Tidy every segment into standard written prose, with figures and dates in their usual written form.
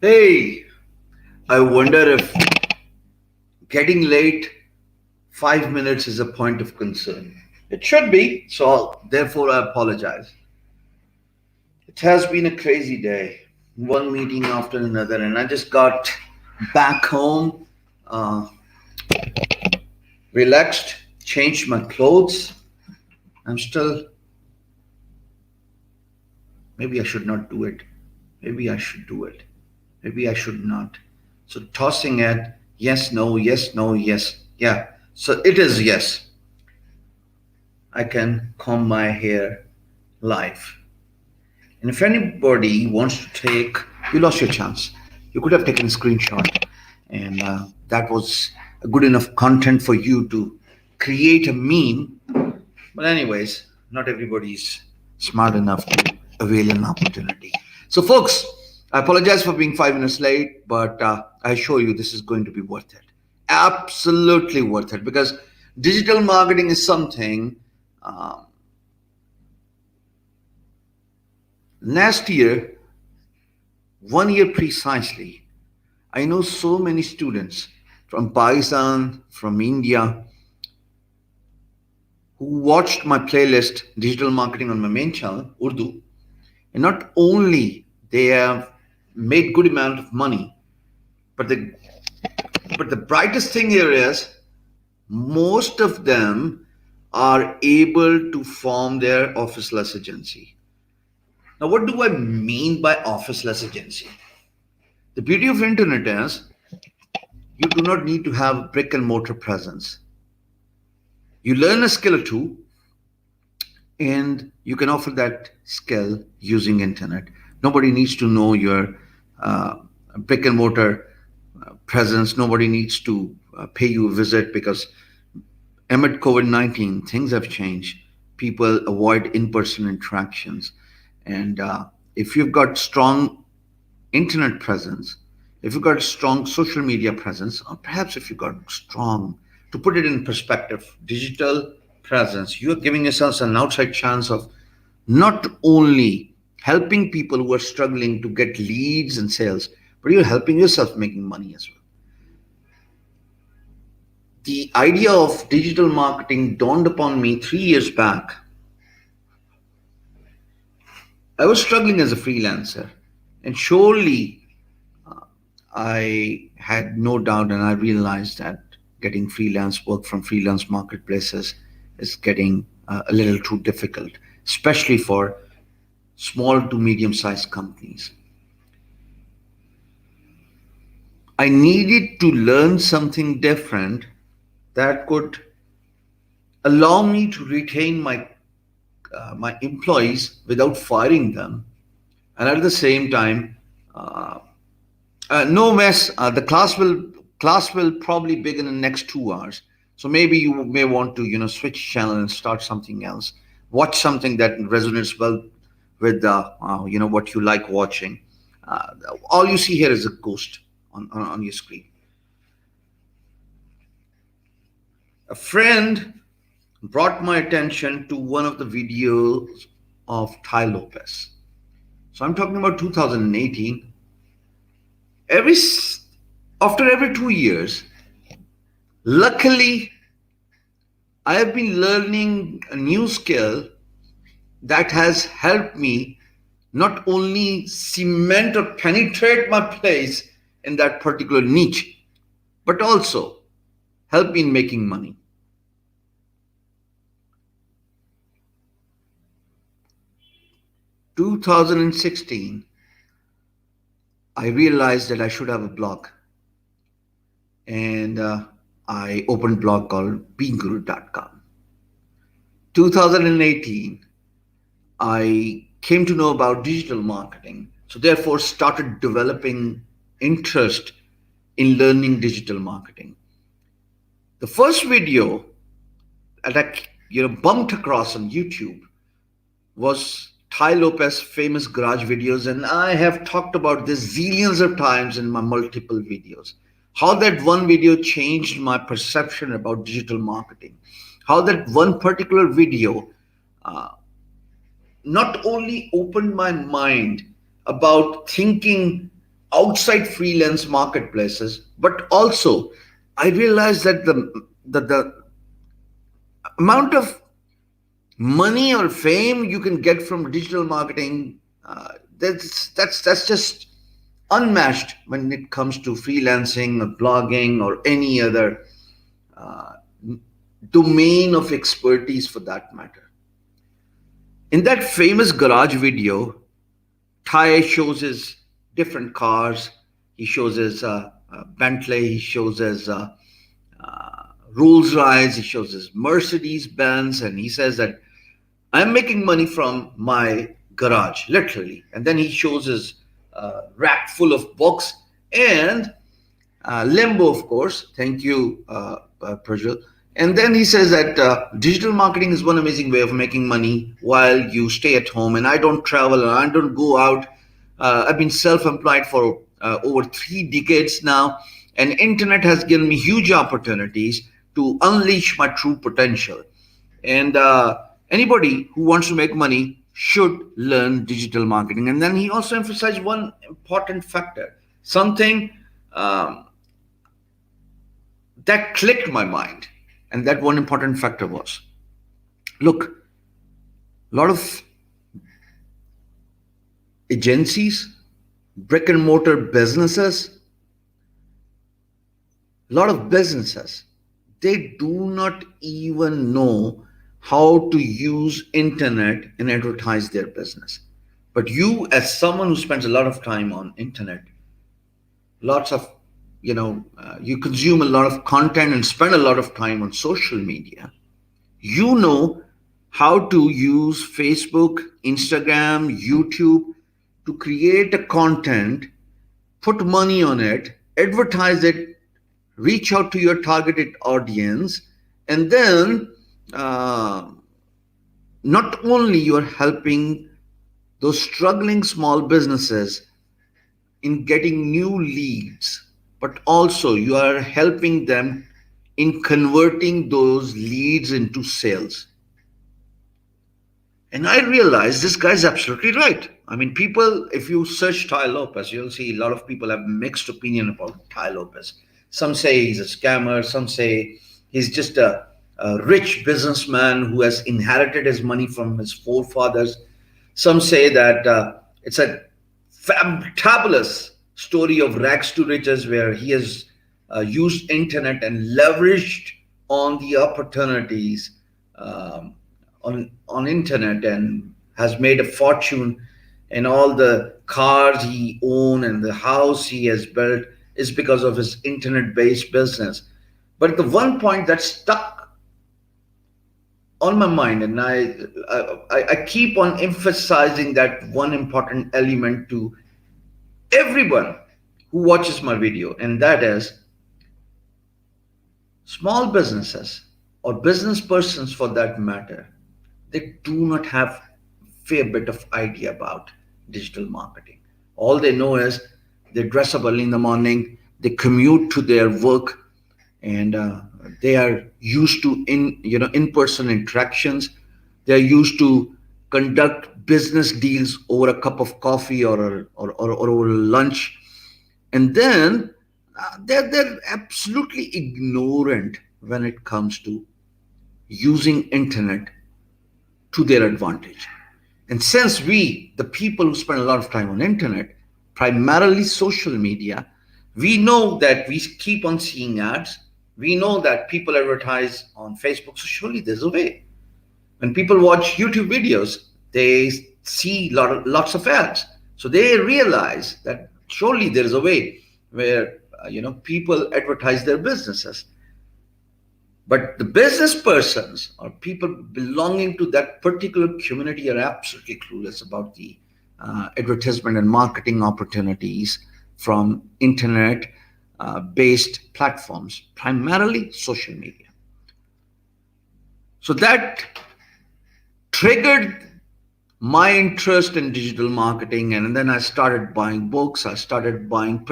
Hey, I wonder if getting late 5 minutes is a point of concern. It should be, so therefore I apologize. It has been a crazy day, one meeting after another, and I just got back home, uh, relaxed, changed my clothes. I'm still, maybe I should not do it. Maybe I should do it. Maybe I should not. So tossing at yes, no, yes, no, yes. Yeah, so it is yes. I can comb my hair live. And if anybody wants to take, you lost your chance. You could have taken a screenshot, and that was a good enough content for you to create a meme. But, anyways, not everybody's smart enough to avail an opportunity. So, folks, I apologize for being 5 minutes late, but I assure you this is going to be worth it. Absolutely worth it because digital marketing is something. Um, Last year, 1 year precisely, I know so many students from Pakistan, from India, who watched my playlist, Digital Marketing on my main channel, Urdu, and not only they have made good amount of money, but the brightest thing here is most of them are able to form their officeless agency. Now, what do I mean by officeless agency? The beauty of internet is you do not need to have brick and mortar presence. You learn a skill or two and you can offer that skill using internet. Nobody needs to know your uh, brick and mortar presence. Nobody needs to pay you a visit because amid COVID-19 things have changed. People avoid in-person interactions, and if you've got strong internet presence, if you've got strong social media presence, or perhaps if you've got strong, to put it in perspective, digital presence, you're giving yourselves an outside chance of not only helping people who are struggling to get leads and sales, but you're helping yourself making money as well. The idea of digital marketing dawned upon me 3 years back. I was struggling as a freelancer, and surely I had no doubt and I realized that getting freelance work from freelance marketplaces is getting a little too difficult, especially for small to medium sized companies. I needed to learn something different that could allow me to retain my employees without firing them, and at the same time, uh, no mess. The class will probably begin in the next 2 hours. So maybe you may want to switch channel and start something else. Watch something that resonates well with what you like watching. Uh, all you see here is a ghost on your screen. A friend brought my attention to one of the videos of Ty Lopez. So I'm talking about 2018. Every after every 2 years, luckily, I have been learning a new skill that has helped me not only cement or penetrate my place in that particular niche, but also help me in making money. 2016, I realized that I should have a blog, and I opened a blog called beangguru.com. 2018, I came to know about digital marketing, so therefore started developing interest in learning digital marketing. The first video that I bumped across on YouTube was Ty Lopez famous garage videos, and I have talked about this zillions of times in my multiple videos. How that one video changed my perception about digital marketing. How that one particular video uh, not only opened my mind about thinking outside freelance marketplaces, but also I realized that the amount of money or fame you can get from digital marketing, that's just unmatched when it comes to freelancing or blogging or any other uh, domain of expertise for that matter. In that famous garage video, Ty shows his different cars. He shows his Bentley. He shows his Rolls Royce. He shows his Mercedes Benz, and he says that I'm making money from my garage, literally. And then he shows his rack full of books and Limbo, of course. Thank you, Prajwal. And then he says that digital marketing is one amazing way of making money while you stay at home. And I don't travel and I don't go out. I've been self-employed for over 3 decades now, and internet has given me huge opportunities to unleash my true potential. And anybody who wants to make money should learn digital marketing. And then he also emphasized one important factor, something that clicked my mind. And that one important factor was, look, a lot of agencies, brick and mortar businesses, a lot of businesses, they do not even know how to use internet and advertise their business. But you, as someone who spends a lot of time on internet, lots of you consume a lot of content and spend a lot of time on social media, you know how to use Facebook, Instagram, YouTube to create a content, put money on it, advertise it, reach out to your targeted audience, and then not only you're helping those struggling small businesses in getting new leads, but also you are helping them in converting those leads into sales. And I realized this guy's absolutely right. I mean, people, if you search Ty Lopez, you'll see a lot of people have mixed opinion about Ty Lopez. Some say he's a scammer. Some say he's just a rich businessman who has inherited his money from his forefathers. Some say that it's a fabulous story of rags to riches where he has used internet and leveraged on the opportunities on internet and has made a fortune, and all the cars he owns and the house he has built is because of his internet based business. But the one point that stuck on my mind, and I keep on emphasizing that one important element to everyone who watches my video, and that is small businesses or business persons for that matter, they do not have fair bit of idea about digital marketing. All they know is they dress up early in the morning, they commute to their work, and they are used to in-person interactions. They are used to conduct business deals over a cup of coffee or over lunch, and then they're absolutely ignorant when it comes to using internet to their advantage. And since we, the people who spend a lot of time on internet, primarily social media, we know that we keep on seeing ads. We know that people advertise on Facebook. So surely there's a way. When people watch YouTube videos, they see lots of ads. So they realize that surely there is a way where people advertise their businesses. But the business persons or people belonging to that particular community are absolutely clueless about the advertisement and marketing opportunities from internet based platforms, primarily social media. So that triggered my interest in digital marketing, and then I started buying books. I started buying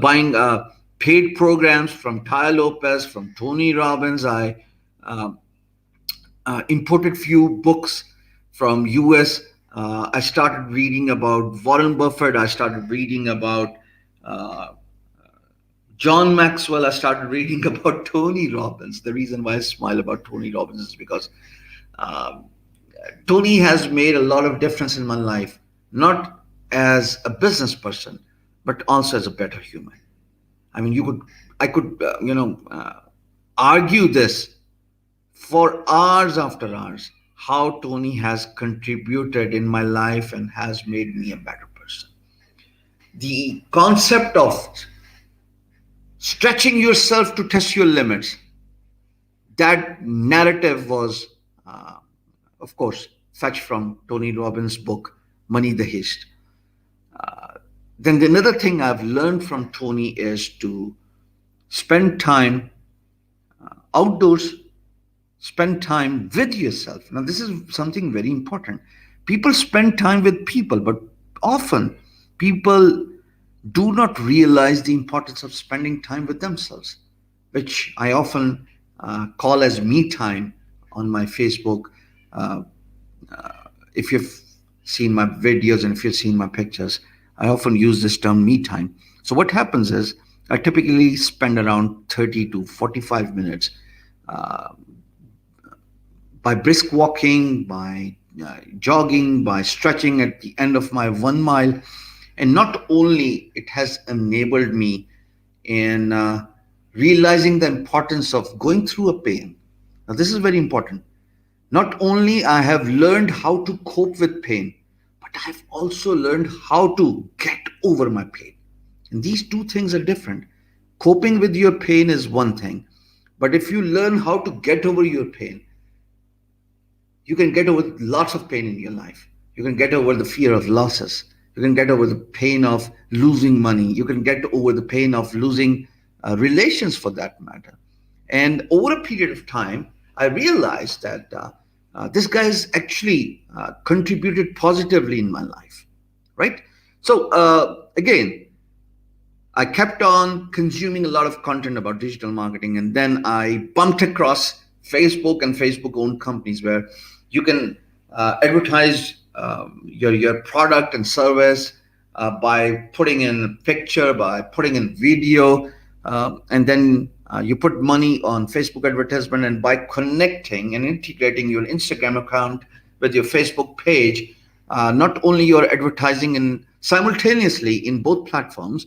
buying paid programs from Ty Lopez, from Tony Robbins. I imported few books from US I started reading about Warren Buffett. I started reading about uh, John Maxwell. I started reading about Tony Robbins. The reason why I smile about Tony Robbins is because um, Tony has made a lot of difference in my life, not as a business person, but also as a better human. I mean, I could, argue this for hours after hours, how Tony has contributed in my life and has made me a better person. The concept of stretching yourself to test your limits, that narrative was, uh, of course, fetched from Tony Robbins' book, Money the Heist. Then the another thing I've learned from Tony is to spend time outdoors, spend time with yourself. Now, this is something very important. People spend time with people, but often people do not realize the importance of spending time with themselves, which I often call as me time on my Facebook. Uh, if you've seen my videos and if you've seen my pictures, I often use this term me time. So, what happens is I typically spend around 30 to 45 minutes uh, by brisk walking, by jogging, by stretching at the end of my 1 mile. And not only it has enabled me in realizing the importance of going through a pain. Now, this is very important. Not only I have learned how to cope with pain, but I've also learned how to get over my pain. And these two things are different. Coping with your pain is one thing, but if you learn how to get over your pain, you can get over lots of pain in your life. You can get over the fear of losses. You can get over the pain of losing money. You can get over the pain of losing relations for that matter. And over a period of time, I realized that this guy has actually contributed positively in my life, right? So, again, I kept on consuming a lot of content about digital marketing, and then I bumped across Facebook and Facebook owned companies where you can advertise your product and service by putting in a picture, by putting in video, and then you put money on Facebook advertisement, and by connecting and integrating your Instagram account with your Facebook page, not only you're advertising in simultaneously in both platforms,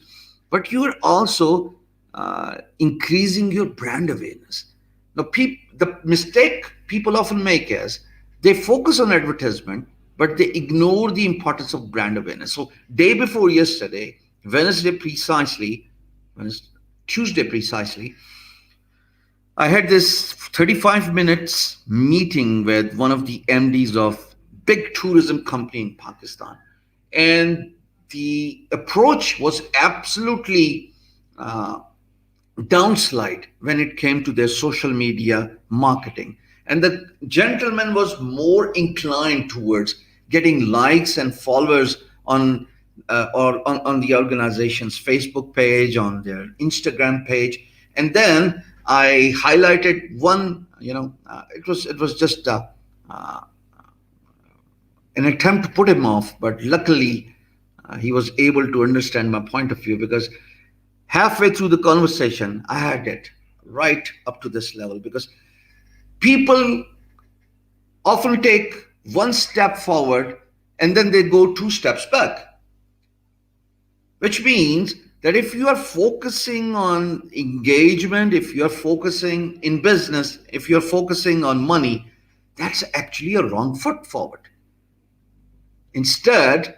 but you're also increasing your brand awareness. Now, the mistake people often make is they focus on advertisement, but they ignore the importance of brand awareness. So, day before yesterday, Wednesday precisely, Wednesday, Tuesday precisely, I had this 35 minutes meeting with one of the MDs of big tourism company in Pakistan. And the approach was absolutely uh, downslide when it came to their social media marketing. And the gentleman was more inclined towards getting likes and followers on on the organization's Facebook page, on their Instagram page. And then I highlighted one, it was just an attempt to put him off, but luckily he was able to understand my point of view because halfway through the conversation, I had it right up to this level because people often take one step forward and then they go two steps back, which means that if you are focusing on engagement, if you are focusing in business, if you're focusing on money, that's actually a wrong foot forward. Instead,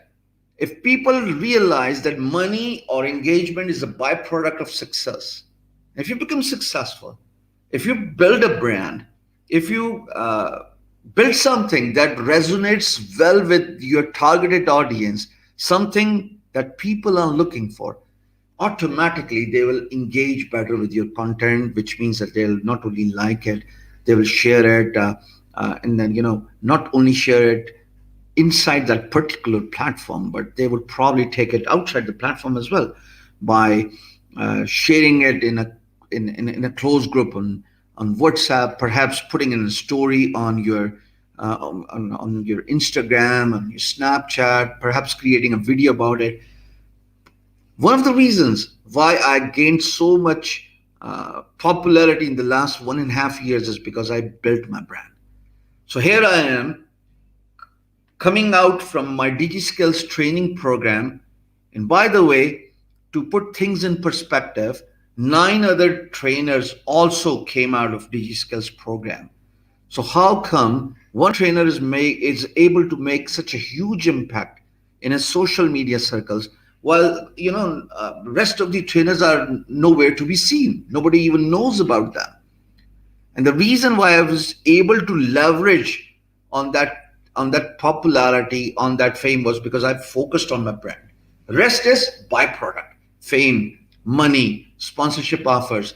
if people realize that money or engagement is a byproduct of success, if you become successful, if you build a brand, if you build something that resonates well with your targeted audience, something that people are looking for, automatically they will engage better with your content, which means that they'll not only like it, they will share it, and then not only share it inside that particular platform, but they will probably take it outside the platform as well by sharing it in a closed group on WhatsApp, perhaps putting in a story on your on your Instagram, on your Snapchat, perhaps creating a video about it. One of the reasons why I gained so much popularity in the last 1.5 years is because I built my brand. So here I am coming out from my DigiSkills training program. And by the way, to put things in perspective, 9 other trainers also came out of DigiSkills program. So how come one trainer is able to make such a huge impact in his social media circles, while rest of the trainers are nowhere to be seen? Nobody even knows about them. And the reason why I was able to leverage on that popularity, on that fame, was because I focused on my brand. Rest is byproduct: fame, money, sponsorship offers,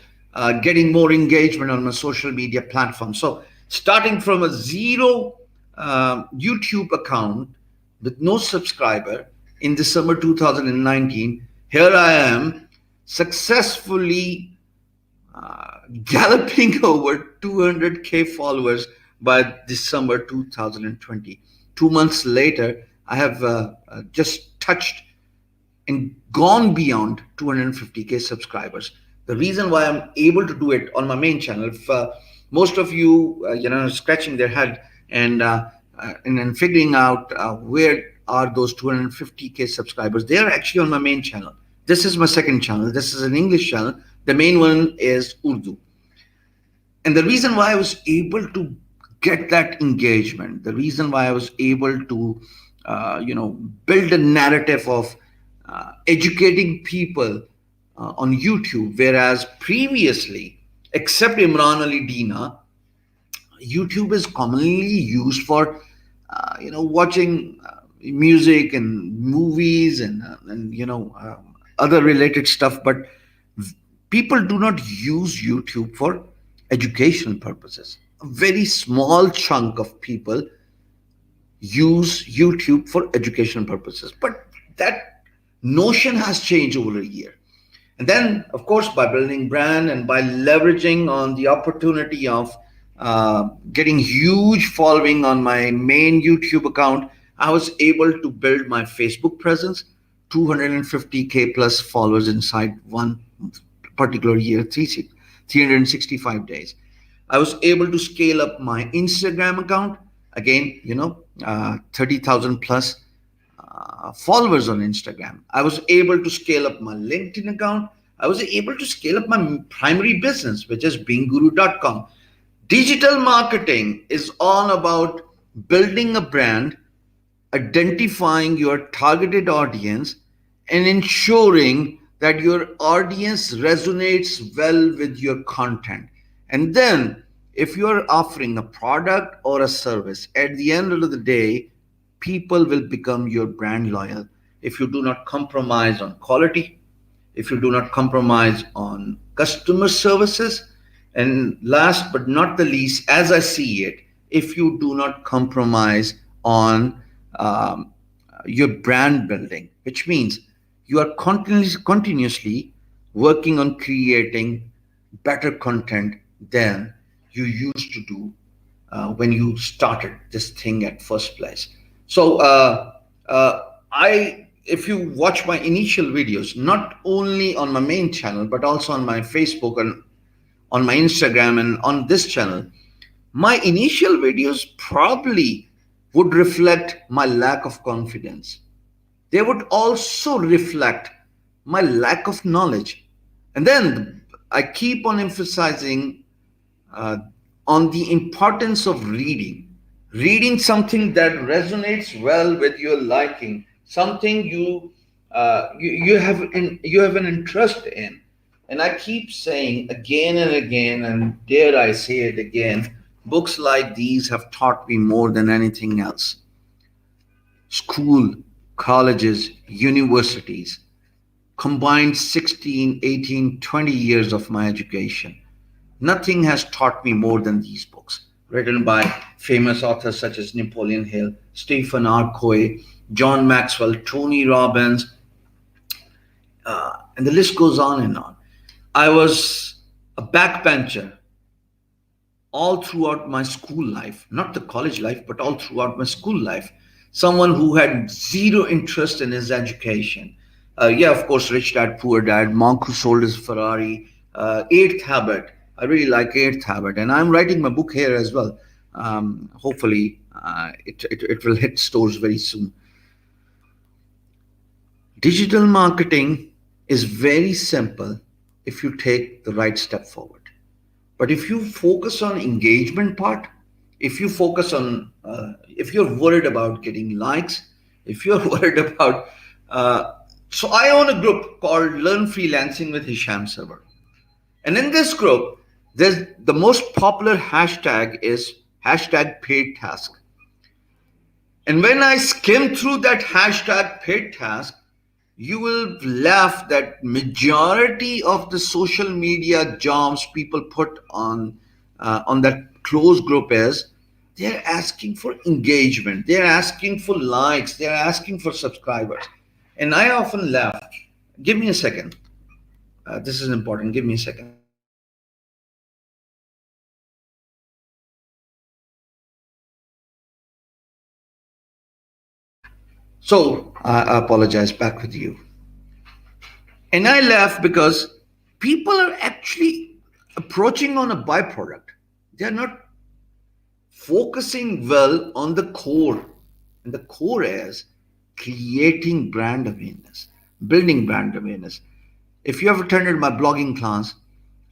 getting more engagement on my social media platform. So starting from a zero YouTube account with no subscriber in December 2019, here I am successfully galloping over 200K followers by December 2020. 2 months later, I have just touched and gone beyond 250K subscribers. The reason why I'm able to do it on my main channel, if most of you, scratching their head and figuring out where are those 250K subscribers, they are actually on my main channel. This is my second channel. This is an English channel. The main one is Urdu. And the reason why I was able to get that engagement, the reason why I was able to, build a narrative of educating people on YouTube, whereas previously, except Imran Ali Dina, YouTube is commonly used for, watching music and movies and other related stuff, but people do not use YouTube for educational purposes. A very small chunk of people use YouTube for educational purposes, but that notion has changed over a year. And then, of course, by building brand and by leveraging on the opportunity of getting huge following on my main YouTube account, I was able to build my Facebook presence, 250K plus followers inside one particular year, 365 days. I was able to scale up my Instagram account, again, 30,000 plus followers on Instagram. I was able to scale up my LinkedIn account. I was able to scale up my primary business, which is beangguru.com. Digital marketing is all about building a brand, identifying your targeted audience, and ensuring that your audience resonates well with your content. And then, if you are offering a product or a service, at the end of the day, people will become your brand loyal if you do not compromise on quality, if you do not compromise on customer services, and last but not the least, as I see it, if you do not compromise on your brand building, which means you are continuously working on creating better content than you used to do when you started this thing at first place. So if you watch my initial videos, not only on my main channel but also on my Facebook and on my Instagram and on this channel, my initial videos probably would reflect my lack of confidence. They would also reflect my lack of knowledge. And then I keep on emphasizing uh, on the importance of reading something that resonates well with your liking, something you have an interest in. And I keep saying again and again, and dare I say it again, books like these have taught me more than anything else. School, colleges, universities combined 16, 18, 20 years of my education. Nothing has taught me more than these books, written by famous authors such as Napoleon Hill, Stephen R. Covey, John Maxwell, Tony Robbins, and the list goes on and on. I was a backbencher all throughout my school life, not the college life, but all throughout my school life. Someone who had zero interest in his education. Yeah, of course, Rich Dad, Poor Dad, Monk Who Sold His Ferrari, Eighth Habit. I really like Eighth Habit. And I'm writing my book here as well. Hopefully, it will hit stores very soon. Digital marketing is very simple if you take the right step forward. But if you focus on engagement part, if you focus on, if you're worried about getting likes, if you're worried about, so I own a group called Learn Freelancing with Hisham Server. And in this group, there's the most popular hashtag is hashtag paid task. And when I skim through that hashtag paid task, you will laugh that majority of the social media jobs people put on that closed group is they're asking for engagement, they're asking for likes, they're asking for subscribers. And I often laugh. Give me a second. This is important. Give me a second. So I apologize, back with you. And I laugh because people are actually approaching on a byproduct. They are not focusing well on the core. And the core is creating brand awareness, building brand awareness. If you have attended my blogging class,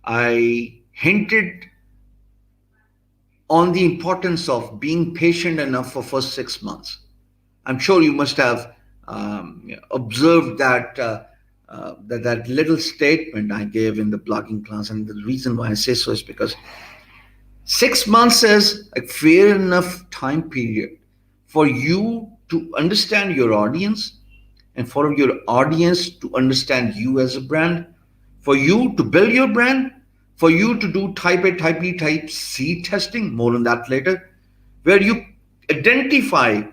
I hinted on the importance of being patient enough for first 6 months. I'm sure you must have observed that little statement I gave in the blogging class, and the reason why I say so is because 6 months is a fair enough time period for you to understand your audience and for your audience to understand you as a brand, for you to build your brand, for you to do type A, type B, type C testing, more on that later, where you identify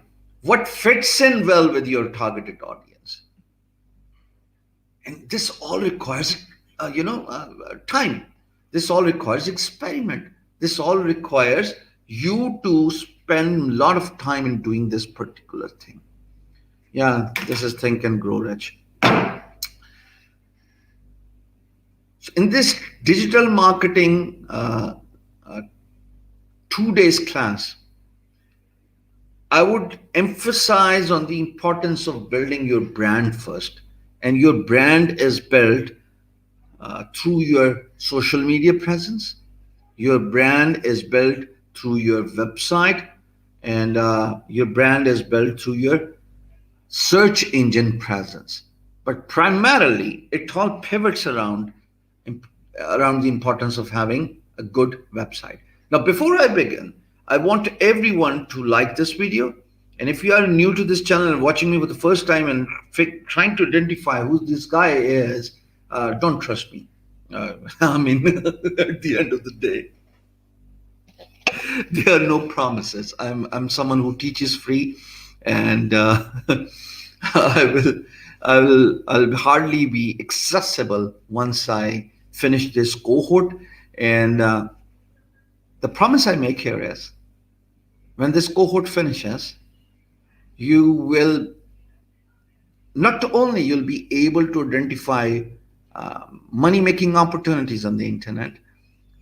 what fits in well with your targeted audience. And this all requires, time. This all requires experiment. This all requires you to spend a lot of time in doing this particular thing. Yeah, this is Think and Grow Rich. So in this digital marketing uh, 2 days class, I would emphasize on the importance of building your brand first. And your brand is built through your social media presence. Your brand is built through your website, and your brand is built through your search engine presence. But primarily, it all pivots around the importance of having a good website. Now, before I begin, I want everyone to like this video. And if you are new to this channel and watching me for the first time and trying to identify who this guy is, don't trust me. I mean, at the end of the day, there are no promises. I'm someone who teaches free, and I will I'll hardly be accessible once I finish this cohort. And the promise I make here is, when this cohort finishes, you will not only you'll be able to identify money making opportunities on the internet,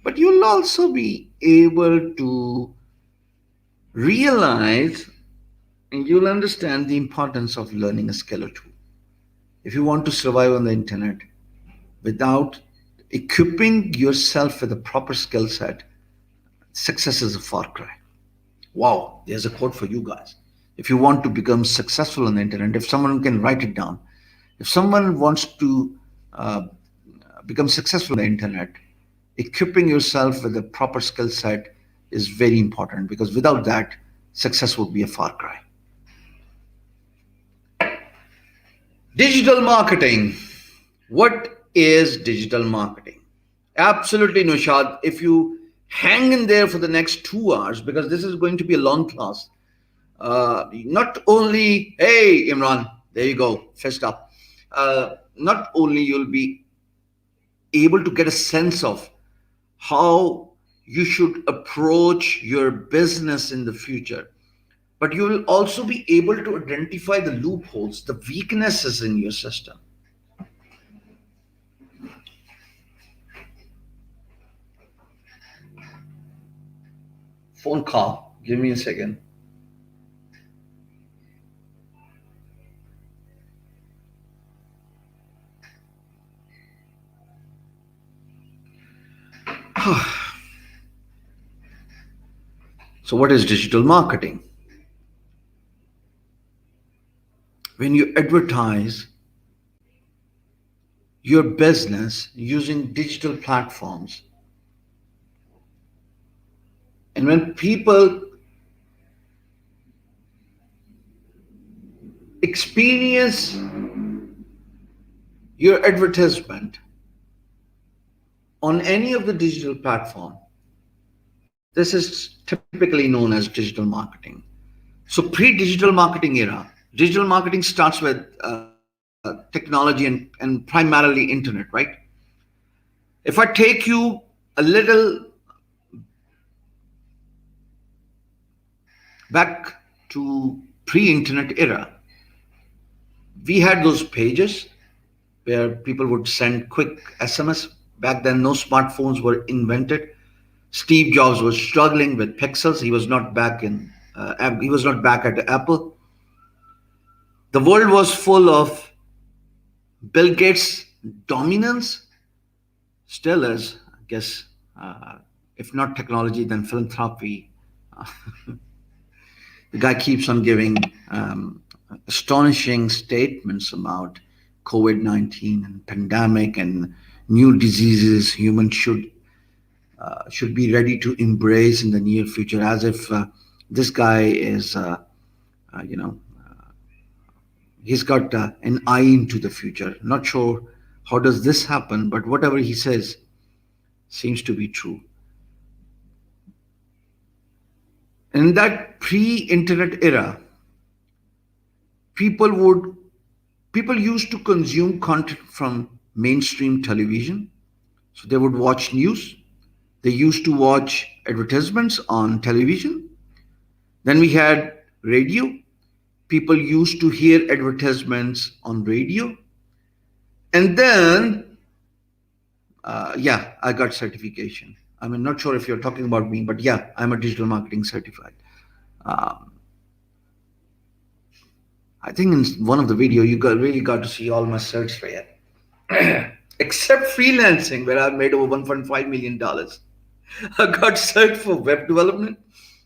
but you'll also be able to realize and you'll understand the importance of learning a skill or two. If you want to survive on the internet without equipping yourself with a proper skill set, success is a far cry. Wow, there's a quote for you guys. If you want to become successful on the internet, if someone can write it down, if someone wants to uh, become successful on the internet, equipping yourself with a proper skill set is very important, because without that, success would be a far cry. Digital marketing. What is digital marketing? Absolutely, Nushad. If you hang in there for the next 2 hours, because this is going to be a long class, not only, hey, Imran, there you go, fist up. Not only you'll be able to get a sense of how you should approach your business in the future. But you will also be able to identify the loopholes, the weaknesses in your system. Phone call. Give me a second. So, what is digital marketing? When you advertise your business using digital platforms, and when people experience your advertisement on any of the digital platform, this is typically known as digital marketing. So pre-digital marketing era, digital marketing starts with technology and primarily internet, right? If I take you a little back to pre-internet era, we had those pages where people would send quick SMS. Back then, no smartphones were invented. Steve Jobs was struggling with pixels. He was not back in. He was not back at Apple. The world was full of Bill Gates' dominance. Still is, I guess. If not technology, then philanthropy. The guy keeps on giving astonishing statements about COVID-19 and pandemic and new diseases humans should be ready to embrace in the near future, as if this guy is, you know, he's got an eye into the future. Not sure how does this happen, but whatever he says seems to be true. In that pre-internet era, people used to consume content from mainstream television. So they would watch news. They used to watch advertisements on television. Then we had radio. People used to hear advertisements on radio. And then, yeah, I got certification. I mean, not sure if you're talking about me, but yeah, I'm a digital marketing certified. Um, I think in one of the video you really got to see all my certs for it. Except freelancing, where I've made over $1.5 million. I got cert for web development,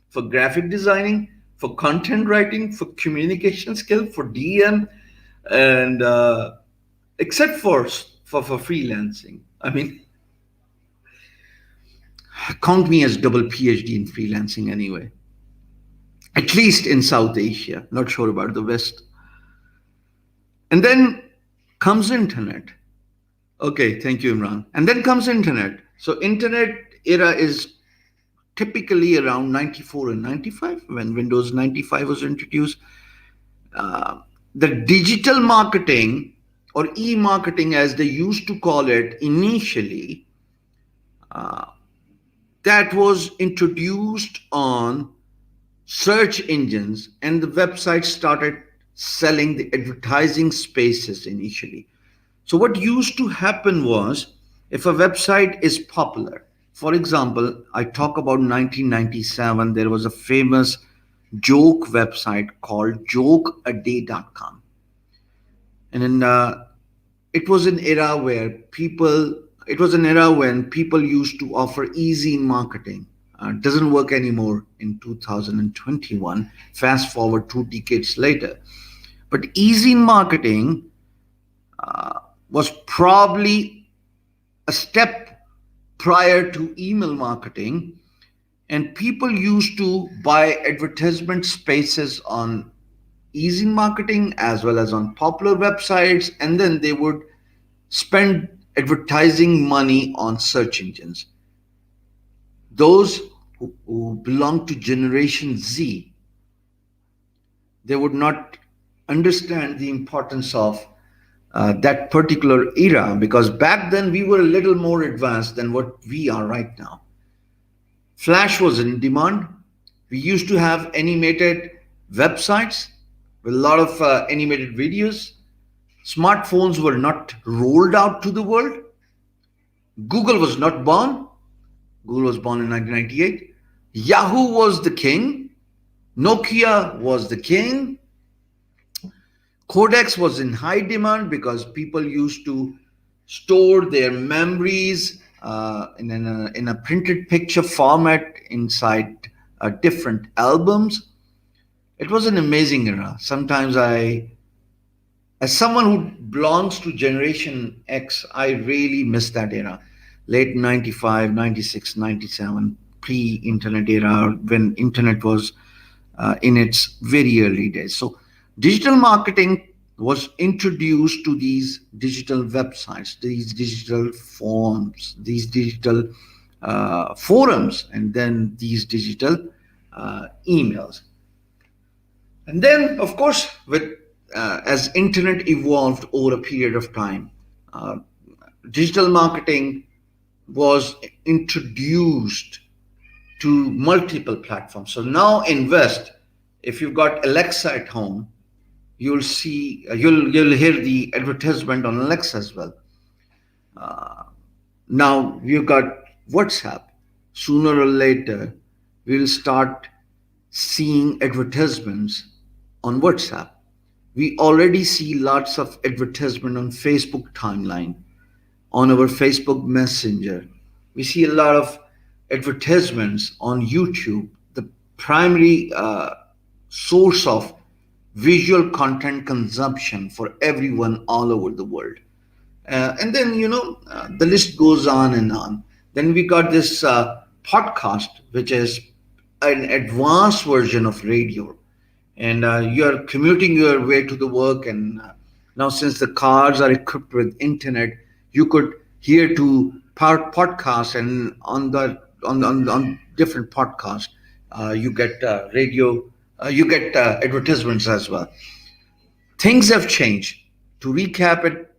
for graphic designing, for content writing, for communication skill, for DM, and except for freelancing. I mean, count me as double PhD in freelancing anyway. At least in South Asia. Not sure about the West. And then comes internet. Okay, thank you, Imran. And then comes internet. So internet era is typically around 94 and 95 when Windows 95 was introduced. The digital marketing or e-marketing, as they used to call it initially, that was introduced on search engines, and the website started selling the advertising spaces initially. So what used to happen was, if a website is popular, for example, I talk about 1997, there was a famous joke website called jokeaday.com. And then it was an era when people used to offer easy marketing. Doesn't work anymore in 2021, fast forward 2 decades later. But easy marketing was probably a step prior to email marketing, and people used to buy advertisement spaces on easy marketing as well as on popular websites, and then they would spend advertising money on search engines. Those who belong to Generation Z, they would not understand the importance of that particular era, because back then we were a little more advanced than what we are right now. Flash was in demand. We used to have animated websites with a lot of animated videos. Smartphones were not rolled out to the world. Google was not born. Google was born in 1998. Yahoo was the king. Nokia was the king. Codex was in high demand because people used to store their memories in a printed picture format inside different albums. It was an amazing era. Sometimes as someone who belongs to Generation X, I really miss that era. Late 95, 96, 97, pre-internet era, when internet was in its very early days. So digital marketing was introduced to these digital websites, these digital forms, these digital forums, and then these digital emails. And then, of course, with as internet evolved over a period of time, uh, digital marketing was introduced to multiple platforms. So now in West, if you've got Alexa at home, you'll see you'll hear the advertisement on Alexa as well. Uh, Now we've got WhatsApp. Sooner or later, we'll start seeing advertisements on WhatsApp. We already see lots of advertisement on Facebook timeline, on our Facebook Messenger. We see a lot of advertisements on YouTube, the primary source of visual content consumption for everyone all over the world. And then, the list goes on and on. Then we got this podcast, which is an advanced version of radio. And you're commuting your way to the work, and now since the cars are equipped with internet, you could hear to podcasts, and on different podcasts, you get radio, you get advertisements as well. Things have changed. To recap it,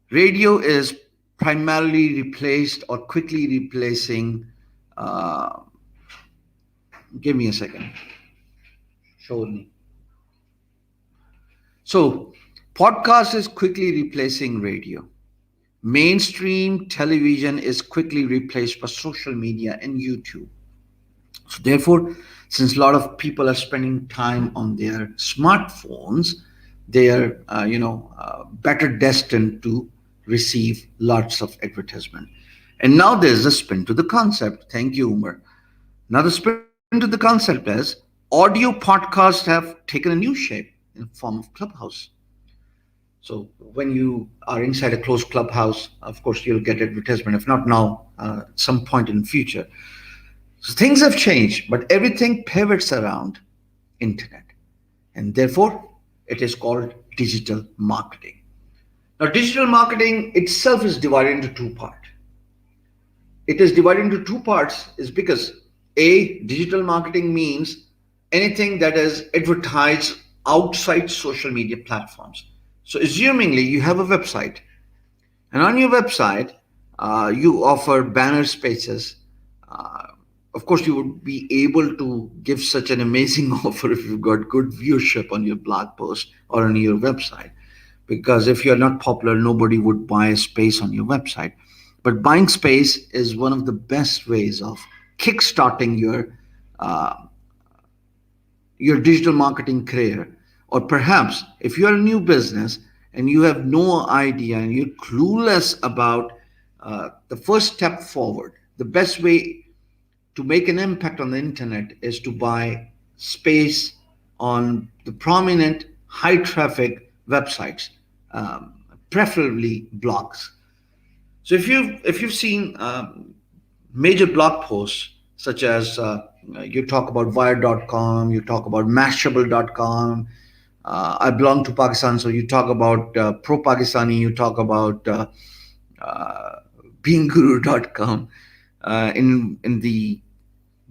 radio is primarily replaced or quickly replacing. Uh, Give me a second. Show me. So, podcast is quickly replacing radio. Mainstream television is quickly replaced by social media and YouTube. So, therefore, since a lot of people are spending time on their smartphones, they are, better destined to receive lots of advertisement. And now there's a spin to the concept. Thank you, Umar. Now, the spin to the concept is audio podcasts have taken a new shape in the form of Clubhouse. So when you are inside a closed clubhouse, of course, you'll get advertisement. If not now, at some point in the future. So things have changed, but everything pivots around internet, and therefore it is called digital marketing. Now, digital marketing itself is divided into two parts. It is divided into two parts is because a digital marketing means anything that is advertised outside social media platforms. So, assumingly, you have a website, and on your website, you offer banner spaces. Uh, of course, you would be able to give such an amazing offer if you've got good viewership on your blog post or on your website. Because if you're not popular, nobody would buy a space on your website. But buying space is one of the best ways of kickstarting uh, your digital marketing career. Or perhaps if you're a new business and you have no idea and you're clueless about the first step forward, the best way to make an impact on the internet is to buy space on the prominent high traffic websites, um, preferably blogs. So if you've seen major blog posts such as you talk about wire.com, you talk about mashable.com. I belong to Pakistan, so you talk about pro Pakistani, you talk about uh, beangguru.com. In the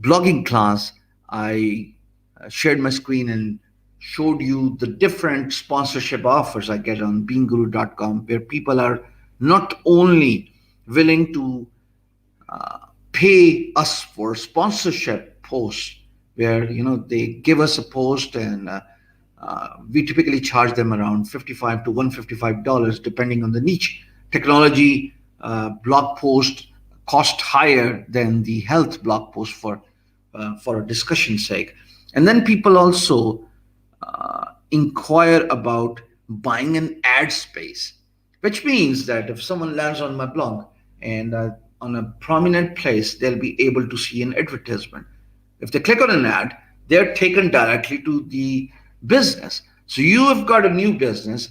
blogging class, I shared my screen and showed you the different sponsorship offers I get on beangguru.com, where people are not only willing to pay us for sponsorship posts where they give us a post, and we typically charge them around 55 to $155 depending on the niche. Technology blog post cost higher than the health blog post for a discussion sake. And then people also inquire about buying an ad space, which means that if someone lands on my blog and on a prominent place, they'll be able to see an advertisement. If they click on an ad, they're taken directly to the business. So you have got a new business.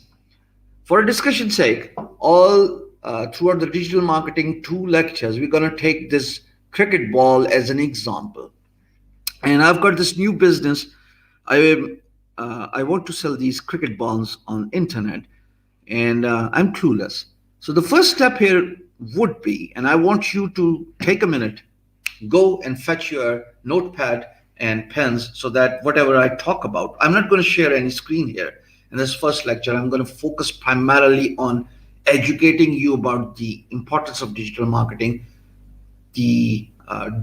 For a discussion sake, all throughout the digital marketing 2 lectures, we're going to take this cricket ball as an example. And I've got this new business. I want to sell these cricket balls on internet, and I'm clueless. So the first step here would be, and I want you to take a minute, go and fetch your notepad and pens, so that whatever I talk about, I'm not going to share any screen here. In this first lecture, I'm going to focus primarily on educating you about the importance of digital marketing, the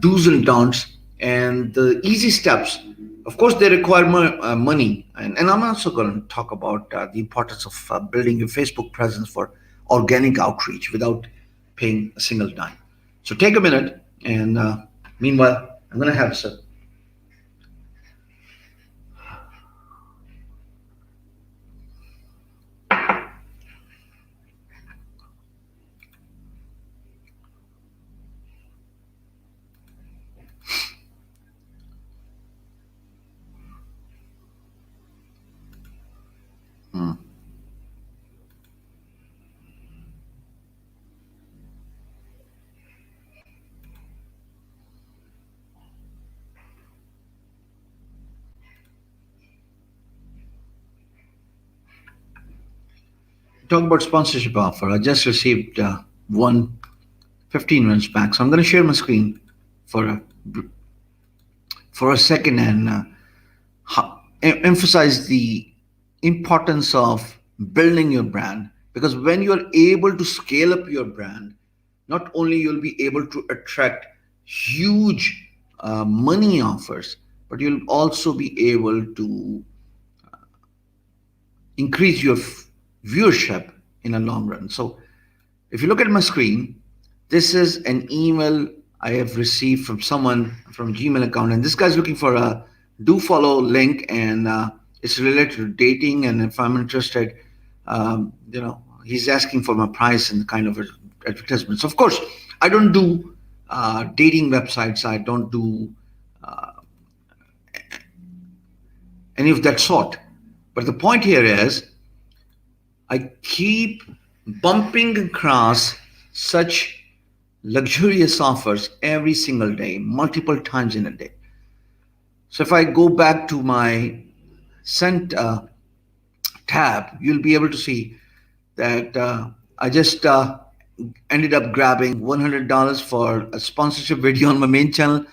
do's and don'ts, and the easy steps. Of course, they require money, and I'm also going to talk about the importance of building your Facebook presence for organic outreach without paying a single dime. So take a minute, and meanwhile, I'm going to have some. Talk about sponsorship offer. I just received one 15 minutes back, so I'm going to share my screen for a second and emphasize the importance of building your brand. Because when you are able to scale up your brand, not only you'll be able to attract huge money offers, but you'll also be able to increase your viewership in a long run. So if you look at my screen, this is an email I have received from someone from Gmail account, and this guy's looking for a do follow link, and it's related to dating. And if I'm interested, he's asking for my price and kind of advertisements. Of course, I don't do dating websites. I don't do any of that sort. But the point here is, I keep bumping across such luxurious offers every single day, multiple times in a day. So if I go back to my sent tab, you'll be able to see that I just ended up grabbing $100 for a sponsorship video on my main channel.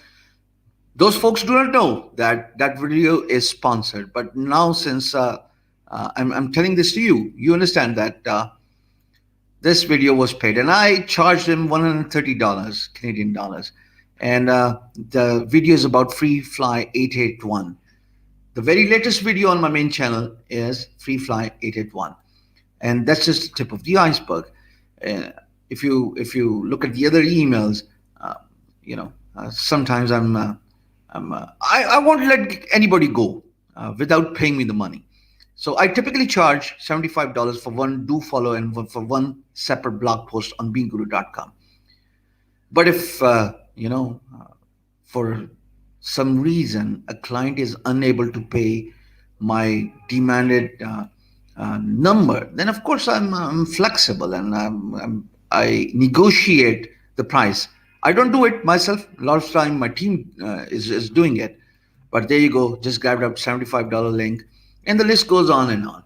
Those folks do not know that that video is sponsored. But now, since I'm telling this to you, you understand that this video was paid, and I charged him $130 Canadian dollars. And the video is about Free Fly 881. The very latest video on my main channel is Free Fly 881, and that's just the tip of the iceberg. If you look at the other emails, sometimes I won't let anybody go without paying me the money. So I typically charge $75 for one do follow and for one separate blog post on beangguru.com. But if for some reason a client is unable to pay my demanded number, then of course I'm flexible, and I negotiate the price. I don't do it myself. A lot of time my team is doing it. But there you go, just grabbed up $75 link, and the list goes on and on.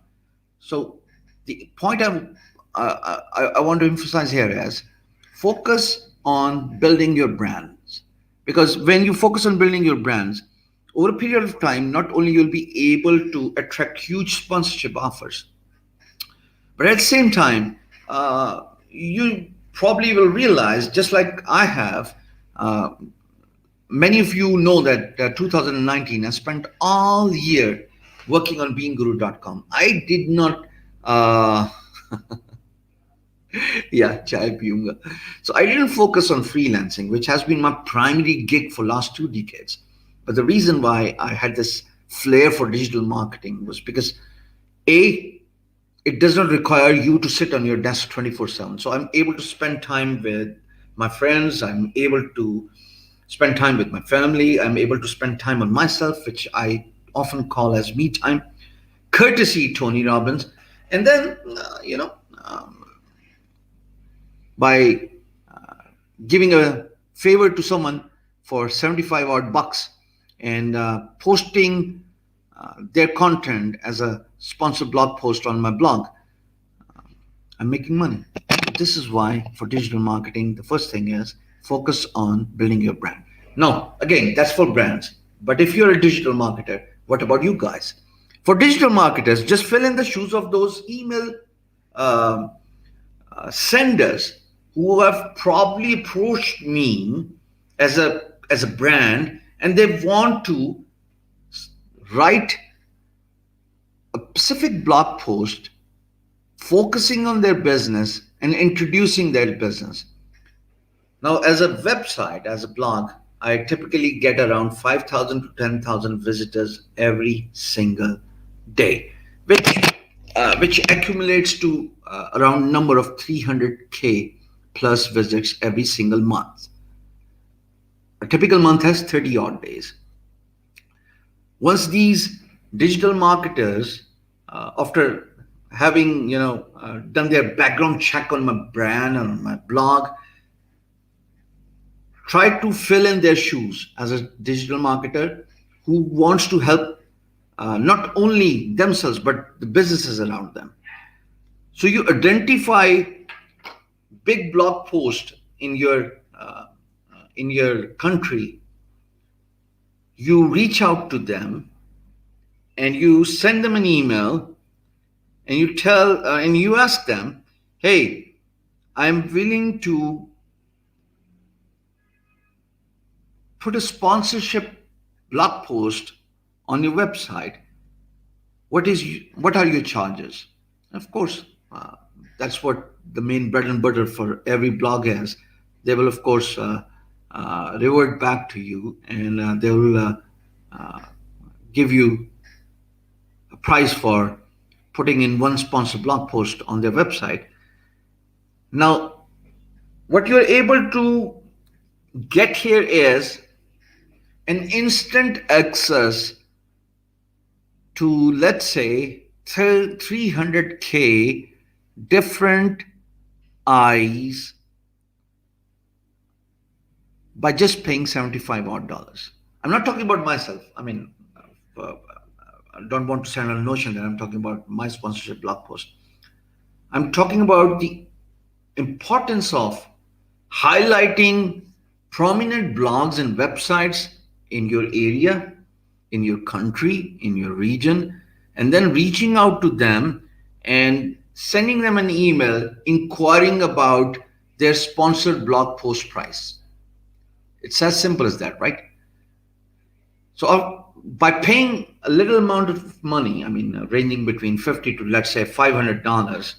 So the point I want to emphasize here is, focus on building your brands. Because when you focus on building your brands, over a period of time, not only you'll be able to attract huge sponsorship offers, but at the same time, you probably will realize, just like I have, Uh, Many of you know that 2019, I spent all year working on beangguru.com. I did not, uh, yeah, chai piyunga. So I didn't focus on freelancing, which has been my primary gig for last 2 decades. But the reason why I had this flair for digital marketing was because A, it does not require you to sit on your desk 24/7. So I'm able to spend time with my friends. I'm able to spend time with my family. I'm able to spend time on myself, which I often call as me time, courtesy Tony Robbins. And then, um, by giving a favor to someone for 75 odd bucks and posting their content as a sponsored blog post on my blog, I'm making money. So this is why for digital marketing, the first thing is focus on building your brand. Now, again, that's for brands. But if you're a digital marketer, what about you guys? For digital marketers, just fill in the shoes of those email uh, senders who have probably approached me as a brand, and they want to write a specific blog post focusing on their business and introducing their business. Now, as a website, as a blog, I typically get around 5,000 to 10,000 visitors every single day, which accumulates to around number of 300K plus visits every single month. A typical month has 30 odd days. Once these digital marketers, after having done their background check on my brand and on my blog, try to fill in their shoes as a digital marketer who wants to help not only themselves but the businesses around them. So you identify big blog post in your country, you reach out to them and you send them an email and you tell and you ask them, hey, I'm willing to put a sponsorship blog post on your website. What are your charges? Of course, that's what the main bread and butter for every blog is. They will of course revert back to you, and they will uh, give you a price for putting in one sponsored blog post on their website. Now, what you're able to get here is an instant access to, let's say, 300K different eyes by just paying 75 odd dollars. I'm not talking about myself. I mean, I don't want to send a notion that I'm talking about my sponsorship blog post. I'm talking about the importance of highlighting prominent blogs and websites in your area, in your country, in your region, and then reaching out to them and sending them an email inquiring about their sponsored blog post price. It's as simple as that, right? So by paying a little amount of money, I mean, ranging between 50 to let's say $500,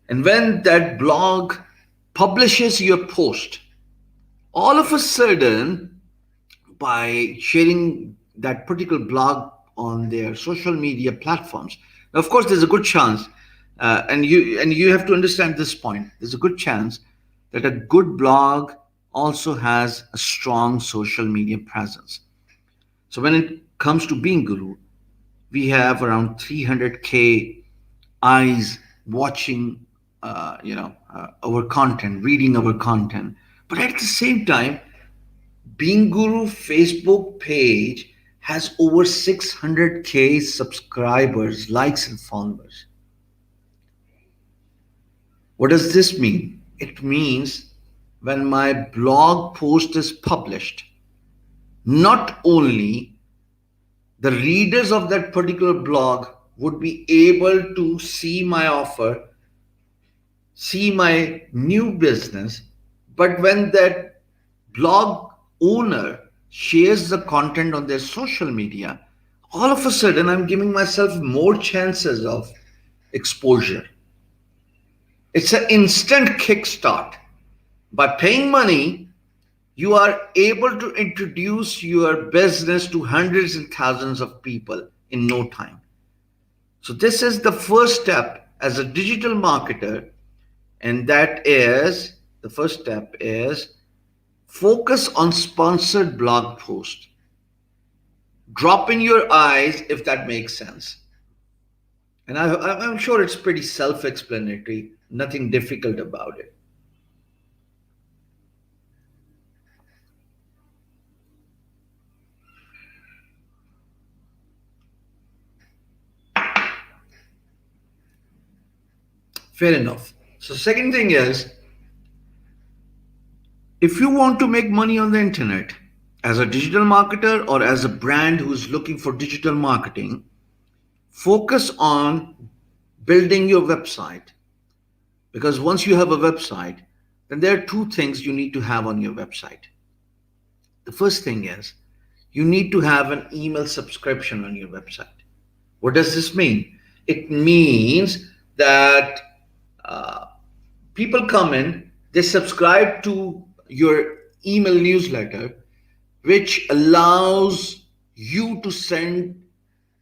and when that blog publishes your post, all of a sudden, by sharing that particular blog on their social media platforms, now, of course, there's a good chance, and you have to understand this point. There's a good chance that a good blog also has a strong social media presence. So when it comes to Being Guru, we have around 300K eyes watching, our content, reading our content. But at the same time, Being Guru Facebook page has over 600K subscribers, likes, and followers. What does this mean? It means when my blog post is published, not only the readers of that particular blog would be able to see my offer, see my new business, but when that blog owner shares the content on their social media, all of a sudden I'm giving myself more chances of exposure. It's an instant kickstart. By paying money, you are able to introduce your business to hundreds and thousands of people in no time. So, this is the first step as a digital marketer, and that is the first step is focus on sponsored blog posts. Drop in your eyes if that makes sense. And I'm sure it's pretty self explanatory, nothing difficult about it. Fair enough. So, second thing is, if you want to make money on the internet as a digital marketer or as a brand who's looking for digital marketing, focus on building your website. Because once you have a website, then there are two things you need to have on your website. The first thing is you need to have an email subscription on your website. What does this mean? It means that uh, people come in, they subscribe to your email newsletter, which allows you to send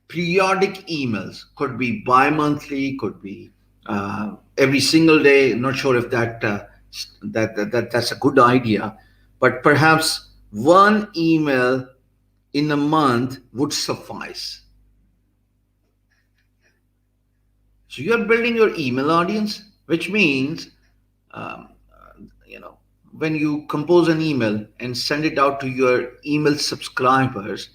periodic emails. Could be bi-monthly, could be every single day. Not sure if that's a good idea, but perhaps one email in a month would suffice. So you're building your email audience, which means, um, when you compose an email and send it out to your email subscribers,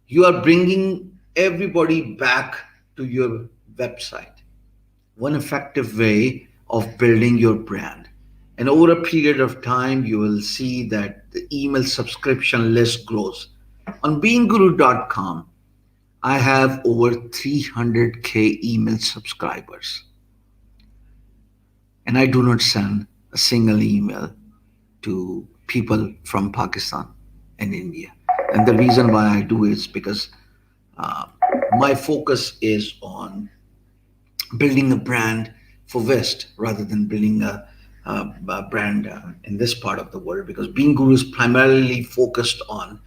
you are bringing everybody back to your website. One effective way of building your brand. And over a period of time, you will see that the email subscription list grows. On beingguru.com, I have over 300K email subscribers. And I do not send a single email to people from Pakistan and India. And the reason why I do is because uh, my focus is on building a brand for West rather than building a brand in this part of the world. Because Being Guru is primarily focused on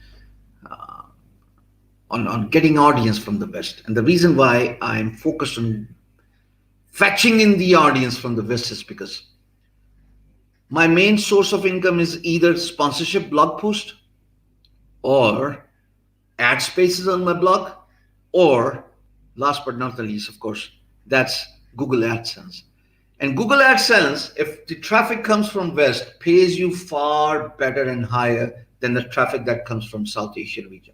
getting audience from the West. And the reason why I'm focused on fetching in the audience from the West is because my main source of income is either sponsorship blog post or ad spaces on my blog, or last but not the least, of course, that's Google AdSense. And Google AdSense, if the traffic comes from West, pays you far better and higher than the traffic that comes from South Asia region.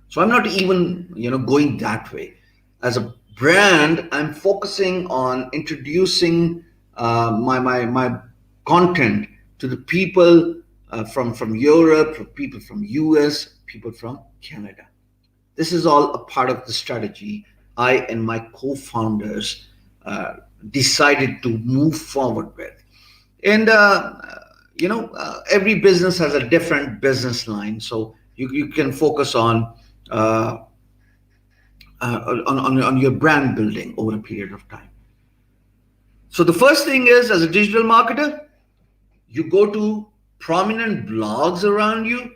So I'm not even, going that way. As a brand, I'm focusing on introducing my content to the people from Europe, from people from US, people from Canada. This is all a part of the strategy I and my co-founders decided to move forward with. And every business has a different business line, so you can focus uh, on your brand building over a period of time. So the first thing is, as a digital marketer, you go to prominent blogs around you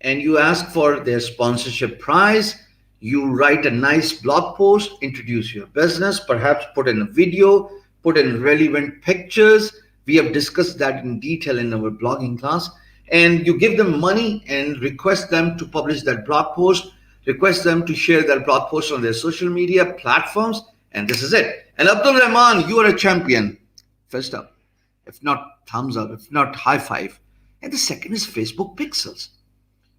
and you ask for their sponsorship price. You write a nice blog post, introduce your business, perhaps put in a video, put in relevant pictures. We have discussed that in detail in our blogging class. And you give them money and request them to publish that blog post, request them to share that blog post on their social media platforms, and this is it. And Abdul Rahman, you are a champion. First up, if not thumbs up, if not high five. And the second is Facebook pixels.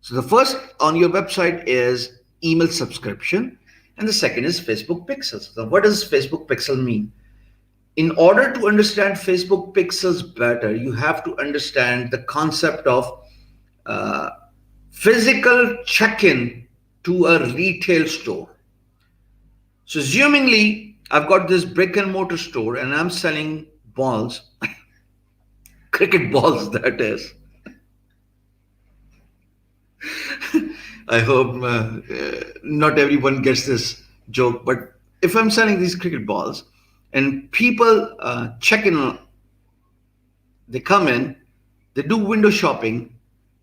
So the first on your website is email subscription, and the second is Facebook pixels. So what does Facebook pixel mean? In order to understand Facebook pixels better, you have to understand the concept of uh, physical check-in to a retail store. So assumingly, I've got this brick and mortar store and I'm selling balls, cricket balls that is. I hope not everyone gets this joke, but if I'm selling these cricket balls and people check in, they come in, they do window shopping,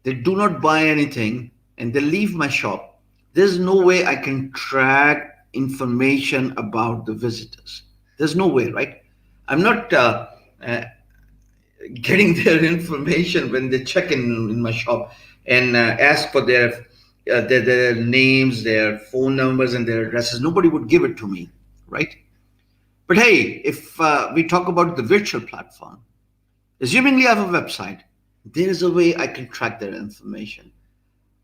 they do not buy anything, and they leave my shop, there's no way I can track information about the visitors. There's no way, right? I'm not uh, getting their information when they check in my shop and ask for their names, their phone numbers, and their addresses. Nobody would give it to me, right? But hey, if we talk about the virtual platform, assumingly I have a website, there is a way I can track their information.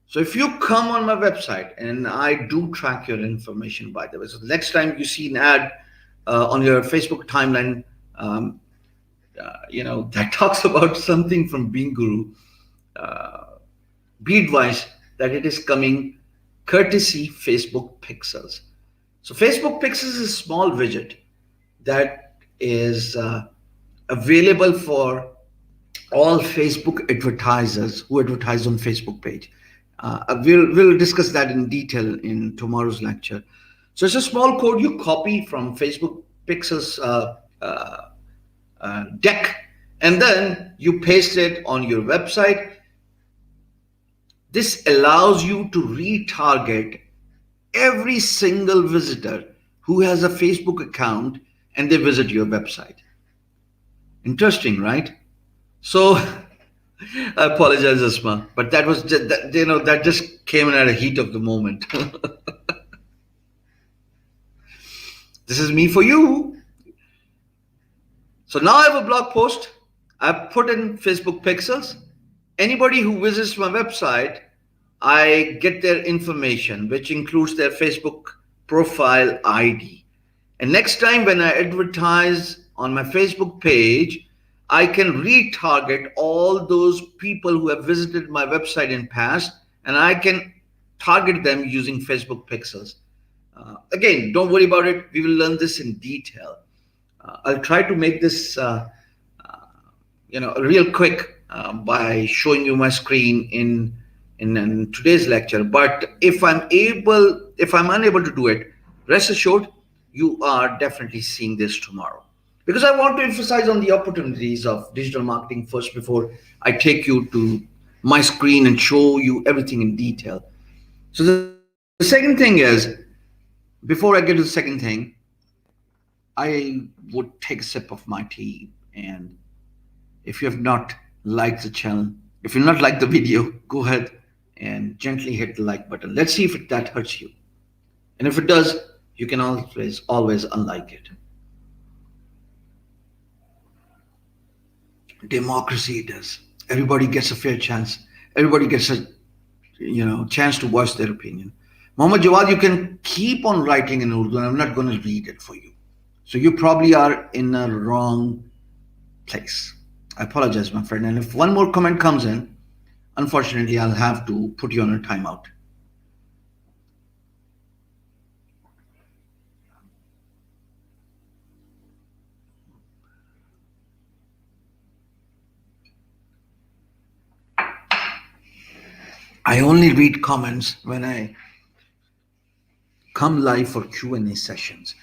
So if you come on my website, and I do track your information, by the way, so the next time you see an ad on your Facebook timeline, um, that talks about something from Bean Guru, uh, be advised that it is coming courtesy Facebook Pixels. So Facebook Pixels is a small widget that is available for all Facebook advertisers who advertise on Facebook page. We'll discuss that in detail in tomorrow's lecture. So it's a small code you copy from Facebook Pixels deck, and then you paste it on your website. This allows you to retarget every single visitor who has a Facebook account and they visit your website. Interesting, right? So I apologize, Asma, but that was just, that just came in at a heat of the moment. This is me for you. So now I have a blog post. I've put in Facebook Pixels. Anybody who visits my website, I get their information, which includes their Facebook profile ID. And next time when I advertise on my Facebook page, I can retarget all those people who have visited my website in past, and I can target them using Facebook Pixels. Again, don't worry about it. We will learn this in detail. I'll try to make this real quick by showing you my screen in today's lecture. But if I'm unable to do it, rest assured you are definitely seeing this tomorrow, because I want to emphasize on the opportunities of digital marketing first before I take you to my screen and show you everything in detail. So the second thing is, before I get to the second thing, I would take a sip of my tea. And if you have not liked the channel, if you've not liked the video, go ahead and gently hit the like button. Let's see if that hurts you. And if it does, you can always unlike it. Democracy it is. Everybody gets a fair chance. Everybody gets a chance to voice their opinion. Mohammad Jawad, you can keep on writing in Urdu, and I'm not going to read it for you. So you probably are in a wrong place. I apologize, my friend. And if one more comment comes in, unfortunately, I'll have to put you on a timeout. I only read comments when I come live for Q&A sessions.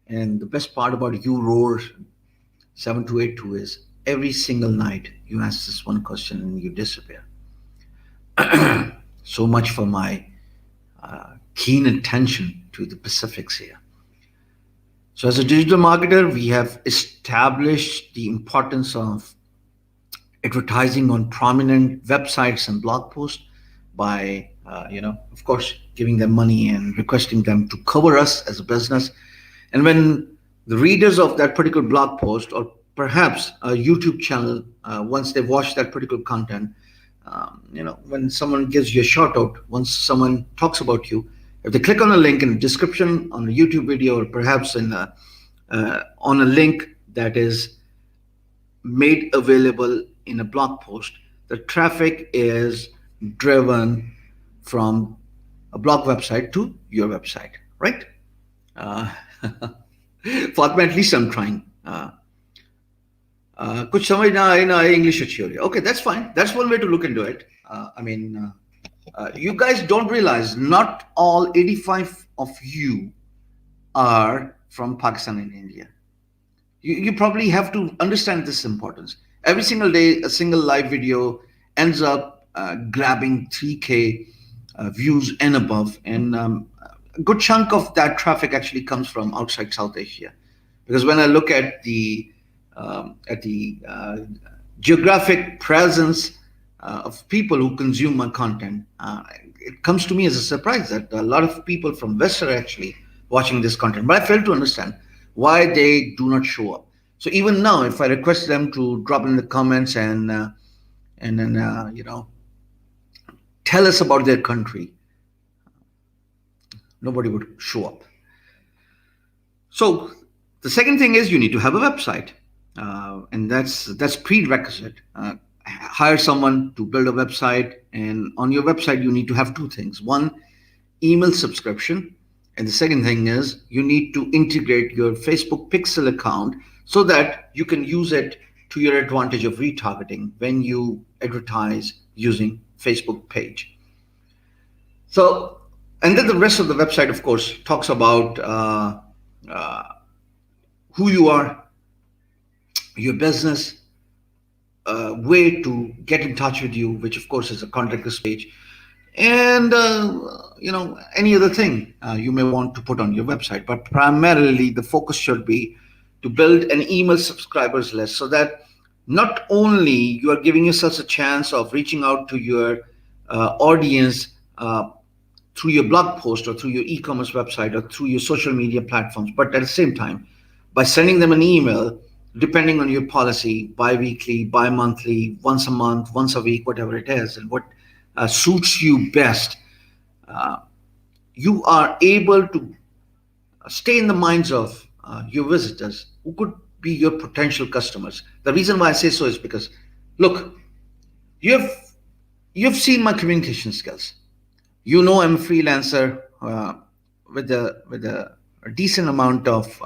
And the best part about you, Roar 7282, is every single night you ask this one question and you disappear. So much for my keen attention to the specifics here. So as a digital marketer, we have established the importance of advertising on prominent websites and blog posts by, of course, giving them money and requesting them to cover us as a business. And when the readers of that particular blog post, or perhaps a YouTube channel, once they've watched that particular content, when someone gives you a shout out, once someone talks about you, if they click on a link in the description on a YouTube video, or perhaps on a link that is made available in a blog post, the traffic is driven from a blog website to your website, right? Fatma, at least I'm trying. कुछ समझ ना आए English अच्छी हो रही है. Okay, that's fine. That's one way to look into it. You guys don't realize not all 85 of you are from Pakistan and India. You probably have to understand this importance. Every single day, a single live video ends up grabbing 3K views and above, and a good chunk of that traffic actually comes from outside South Asia. Because when I look at the geographic presence of people who consume my content, it comes to me as a surprise that a lot of people from West are actually watching this content. But I fail to understand why they do not show up. So even now, if I request them to drop in the comments and then tell us about their country, nobody would show up. So the second thing is you need to have a website, and that's prerequisite. Hire someone to build a website, and on your website you need to have two things: one, email subscription, and the second thing is you need to integrate your Facebook Pixel account so that you can use it to your advantage of retargeting when you advertise using Facebook page. So, and then the rest of the website, of course, talks about uh, who you are, your business, way to get in touch with you, which of course is a contact us page, and any other thing you may want to put on your website. But primarily, the focus should be to build an email subscribers list so that not only you are giving yourself a chance of reaching out to your audience through your blog post or through your e-commerce website or through your social media platforms, but at the same time, by sending them an email, depending on your policy, bi-weekly, bi-monthly, once a month, once a week, whatever it is, and what suits you best, uh, you are able to stay in the minds of your visitors who could be your potential customers. The reason why I say so is because, look, you've you've seen my communication skills. You know I'm a freelancer with a decent amount of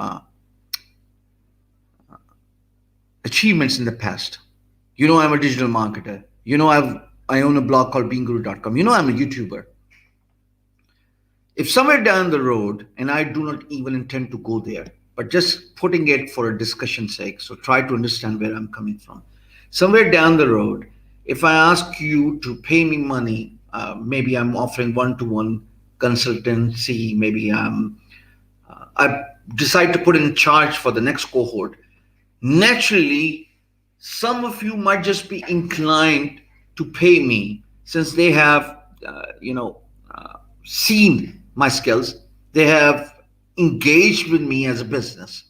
achievements in the past. You know I'm a digital marketer. You know I own a blog called beangguru.com. You know I'm a YouTuber. If somewhere down the road, and I do not even intend to go there, but just putting it for a discussion's sake, so try to understand where I'm coming from. Somewhere down the road, if I ask you to pay me money, maybe I'm offering one-to-one consultancy, maybe I decide to put in charge for the next cohort. Naturally, some of you might just be inclined to pay me since they have, seen my skills. They have engaged with me as a business.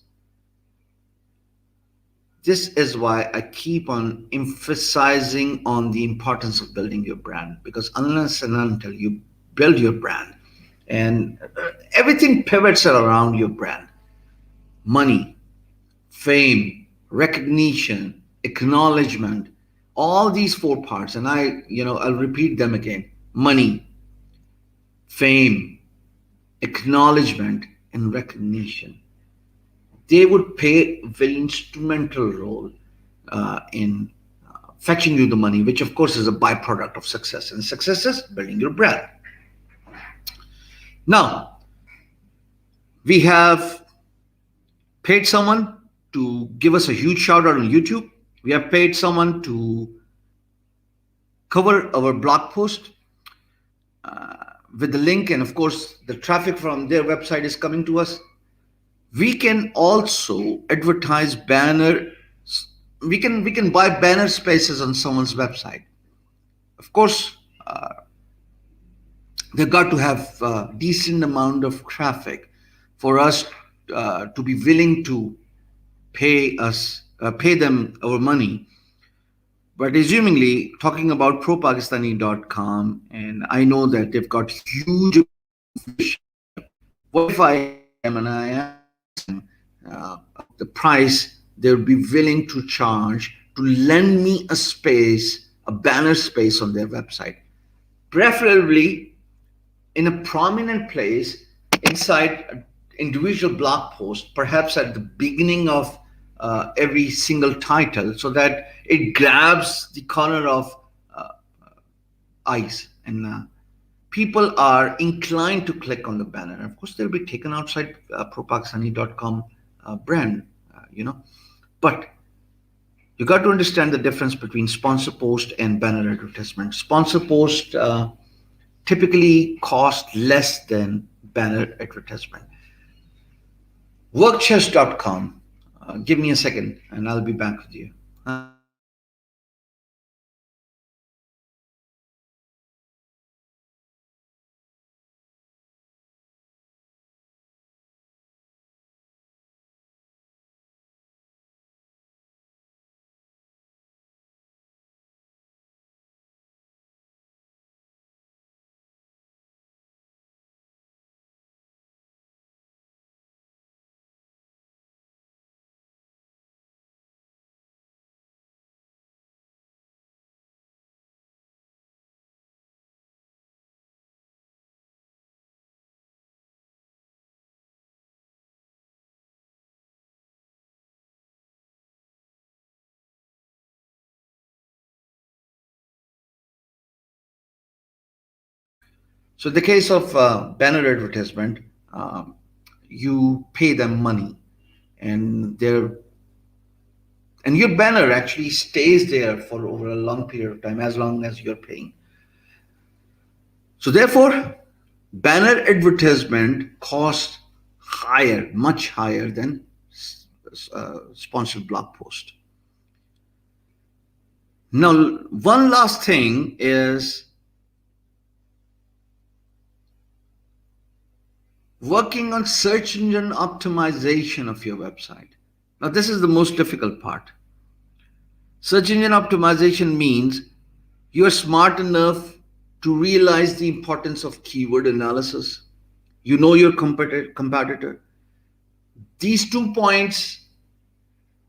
This is why I keep on emphasizing on the importance of building your brand, because unless and until you build your brand, and everything pivots around your brand: money, fame, recognition, acknowledgement, all these four parts. And I'll repeat them again: money, fame, acknowledgement, and recognition. They would play a very instrumental role in fetching you the money, which of course is a byproduct of success. And success is building your brand. Now, we have paid someone to give us a huge shout out on YouTube. We have paid someone to cover our blog post with the link, and of course, the traffic from their website is coming to us. We can also advertise banner. We can buy banner spaces on someone's website. Of course, they've got to have a decent amount of traffic for us to be willing to pay them our money. But assumingly, talking about propakistani.com, and I know that they've got huge. What if I am and I ask them the price they would be willing to charge to lend me a space, a banner space on their website, preferably in a prominent place inside an individual blog post, perhaps at the beginning of every single title, so that it grabs the corner of eyes, and people are inclined to click on the banner. Of course, they'll be taken outside propakshani.com brand, you know. But you got to understand the difference between sponsor post and banner advertisement. Sponsor post typically cost less than banner advertisement. Workchest.com. Give me a second and I'll be back with you. So, in the case of banner advertisement, um, you pay them money, and their and your banner actually stays there for over a long period of time, as long as you're paying. So, therefore, banner advertisement costs higher, much higher than sponsored blog post. Now, one last thing is working on search engine optimization of your website. Now, this is the most difficult part. Search engine optimization means you're smart enough to realize the importance of keyword analysis. You know your competitor. These 2 points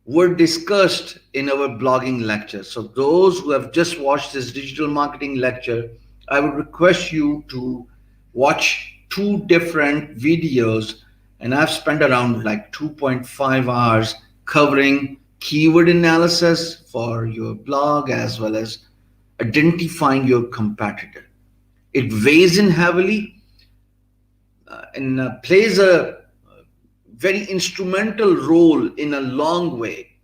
were discussed in our blogging lecture. So, those who have just watched this digital marketing lecture, I would request you to watch two different videos. And I've spent around like 2.5 hours covering keyword analysis for your blog as well as identifying your competitor. It weighs in heavily and plays a very instrumental role in a long way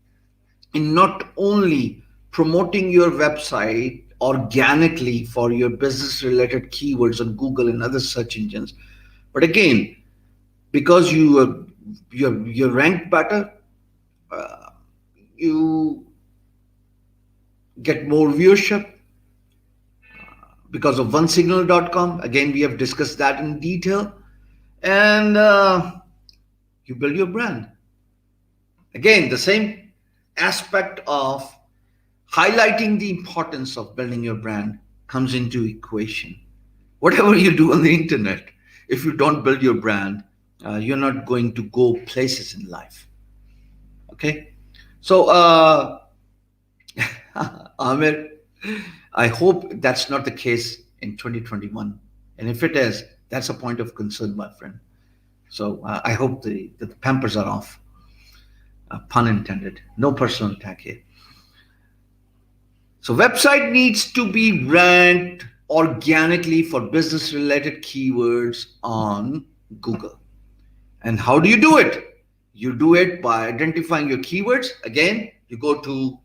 in not only promoting your website organically for your business related keywords on Google and other search engines, but again, because you're ranked better, you get more viewership because of onesignal.com. Again, we have discussed that in detail, and you build your brand. Again, the same aspect of highlighting the importance of building your brand comes into equation. Whatever you do on the internet, if you don't build your brand, you're not going to go places in life. Okay, so Amir, I hope that's not the case in 2021, and if it is, that's a point of concern, my friend. So I hope that the pampers are off. Pun intended. No personal attack here. So website needs to be ranked organically for business related keywords on Google. And how do you do it? You do it by identifying your keywords. Again, you go to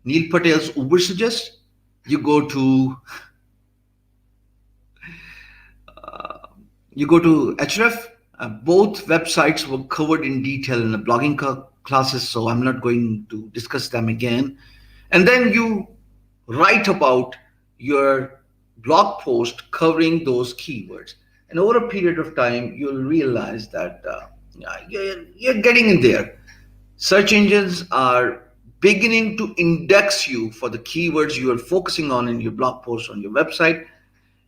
Neil Patel's Uber Suggest. You go to Href. Both websites were covered in detail in the blogging classes, so I'm not going to discuss them again. And then you write about your blog post covering those keywords. And over a period of time, you'll realize that you're getting in there. Search engines are beginning to index you for the keywords you are focusing on in your blog post on your website.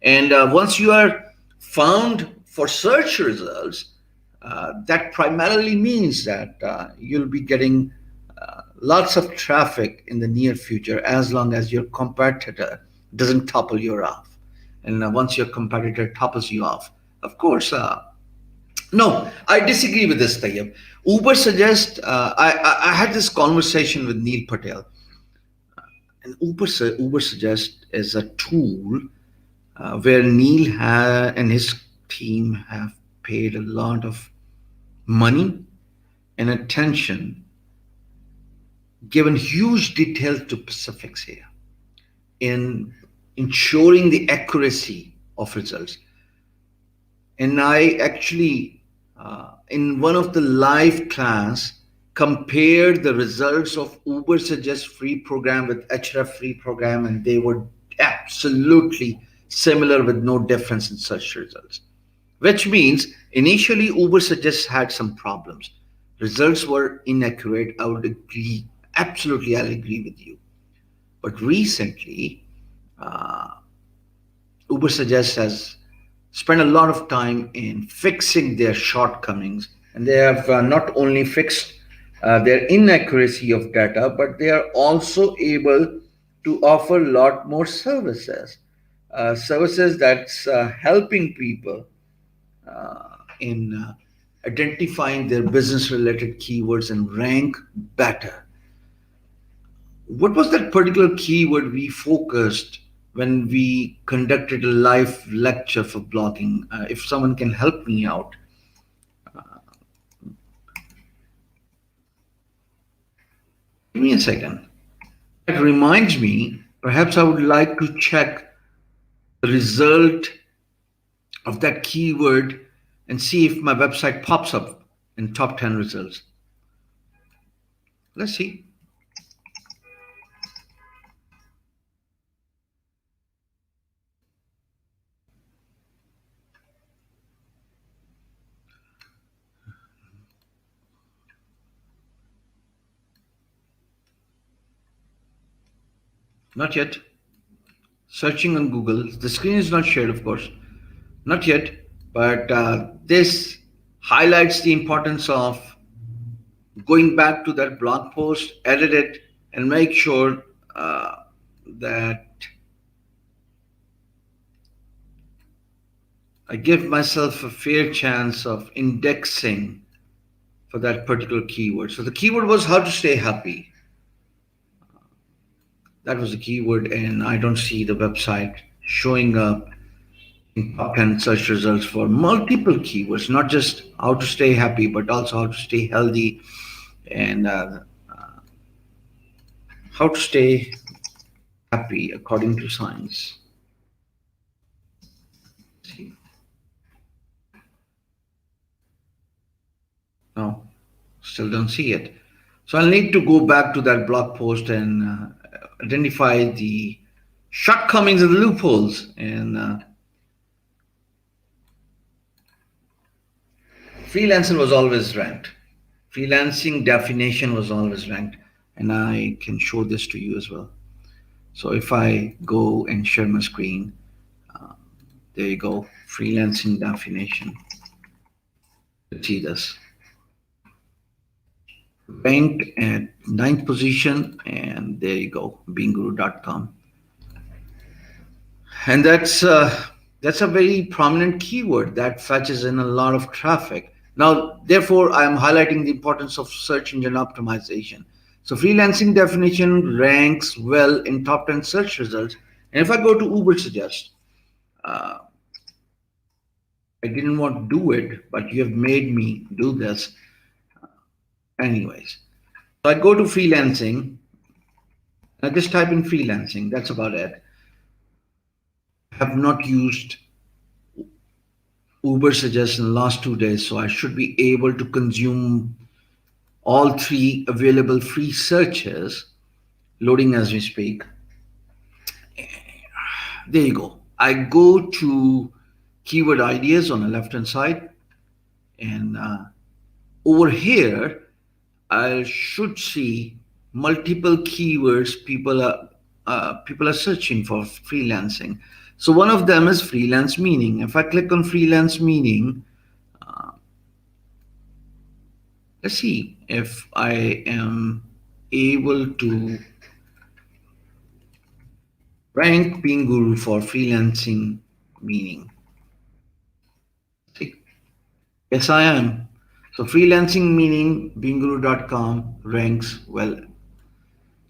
And once you are found for search results, that primarily means that you'll be getting lots of traffic in the near future as long as your competitor doesn't topple you off. And once your competitor topples you off, of course, no, I disagree with this, Tayyab. Uber suggests, I had this conversation with Neil Patel, and Uber suggests is a tool where and his team have paid a lot of money and attention, given huge details to specifics here in ensuring the accuracy of results. And I actually, in one of the live class, compared the results of Uber Suggest free program with href free program, and they were absolutely similar with no difference in search results. Which means initially Uber Suggest had some problems. Results were inaccurate. I would agree. Absolutely, I'll agree with you. But recently, uh, Uber Suggest has spent a lot of time in fixing their shortcomings, and they have not only fixed their inaccuracy of data, but they are also able to offer a lot more services, services that's helping people in identifying their business related keywords and rank better. What was that particular keyword we focused when we conducted a live lecture for blogging? If someone can help me out, give me a second. That reminds me, perhaps I would like to check the result of that keyword and see if my website pops up in top 10 results. Let's see. Not yet. Searching on Google. The screen is not shared, of course. Not yet. But this highlights the importance of going back to that blog post, edit it, and make sure that I give myself a fair chance of indexing for that particular keyword. So the keyword was how to stay happy. That was the keyword, and I don't see the website showing up in top 10 search results for multiple keywords, not just how to stay happy, but also how to stay healthy and how to stay happy according to science. See. No, still don't see it. So I'll need to go back to that blog post and identify the shortcomings and the loopholes. And freelancer was always ranked. Freelancing definition was always ranked. And I can show this to you as well. So if I go and share my screen, uh, there you go, freelancing definition. See this. Ranked at ninth position, and there you go, beangguru.com. And that's a very prominent keyword that fetches in a lot of traffic. Now, therefore, I am highlighting the importance of search engine optimization. So freelancing definition ranks well in top 10 search results. And if I go to Uber Suggest, uh, I didn't want to do it, but you have made me do this anyways. So I go to freelancing. I just type in freelancing. That's about it. I have not used Uber Suggest in the last 2 days, so I should be able to consume all three available free searches, loading as we speak. There you go. I go to keyword ideas on the left hand side, and over here I should see multiple keywords people are searching for freelancing. So one of them is freelance meaning. If I click on freelance meaning, let's see if I am able to rank Bean Guru for freelancing meaning. See? Yes, I am. So freelancing meaning beanguru.com ranks well.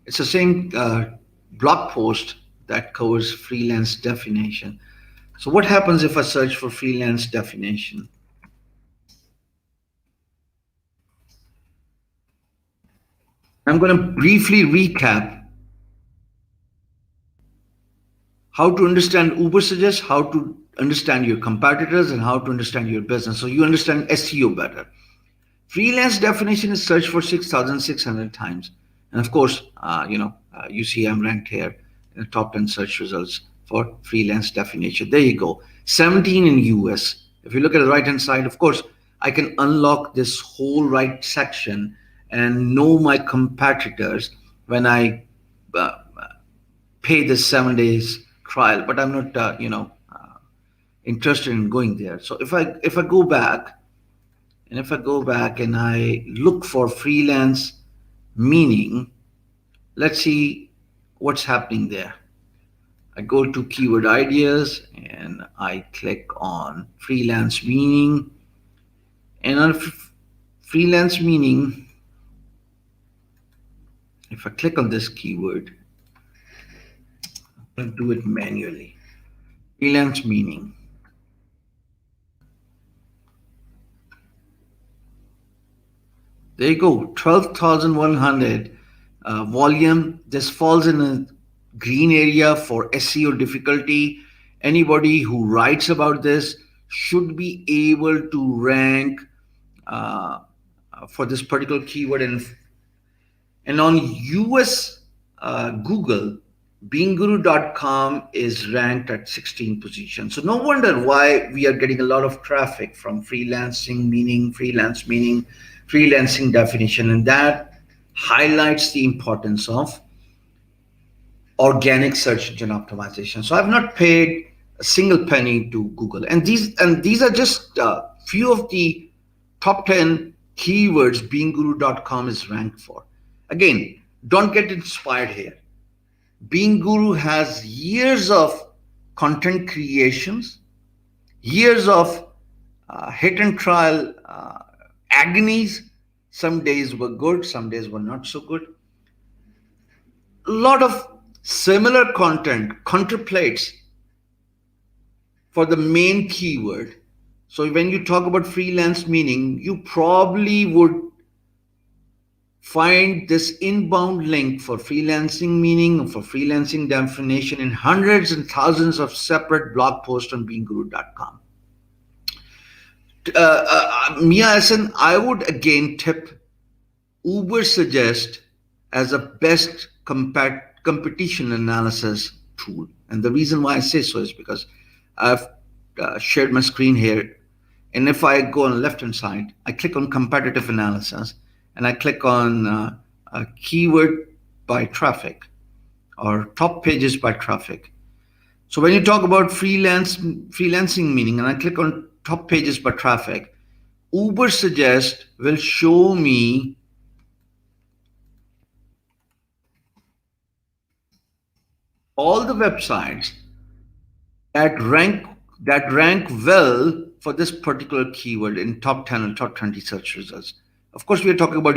It's the same blog post that covers freelance definition. So what happens if I search for freelance definition? I'm going to briefly recap how to understand Uber suggests, how to understand your competitors, and how to understand your business. So you understand SEO better. Freelance definition is searched for 6,600 times. And of course, you see I'm ranked here in the top 10 search results for freelance definition. There you go. 17 in US. If you look at the right hand side, of course, I can unlock this whole right section and know my competitors when I uh, pay this 7 days trial. But I'm not, interested in going there. So if I go back, and if I go back and I look for freelance meaning, let's see what's happening there. I go to keyword ideas and I click on freelance meaning. And on freelance meaning, if I click on this keyword, I'll do it manually. Freelance meaning. There you go, 12,100 volume. This falls in a green area for SEO difficulty. Anybody who writes about this should be able to rank uh, for this particular keyword. And on US Google, beangguru.com is ranked at 16 position. So no wonder why we are getting a lot of traffic from freelance meaning, freelancing definition, and that highlights the importance of organic search engine optimization. So I've not paid a single penny to Google, and these are just few of the top 10 keywords beangguru.com is ranked for. Again, don't get inspired here. Being Guru has years of content creations, years of hit and trial agonies. Some days were good, some days were not so good. A lot of similar content contemplates for the main keyword. So when you talk about freelance meaning, you probably would find this inbound link for freelancing meaning or for freelancing definition in hundreds and thousands of separate blog posts on beangguru.com. Mia Hassan, I would again tip Uber suggest as a best competition analysis tool. And the reason why I say so is because I've shared my screen here. And if I go on the left hand side, I click on competitive analysis and I click on a keyword by traffic or top pages by traffic. So when you talk about freelancing meaning, and I click on top pages by traffic, Uber suggest will show me all the websites that rank well for this particular keyword in top 10 and top 20 search results. Of course, we are talking about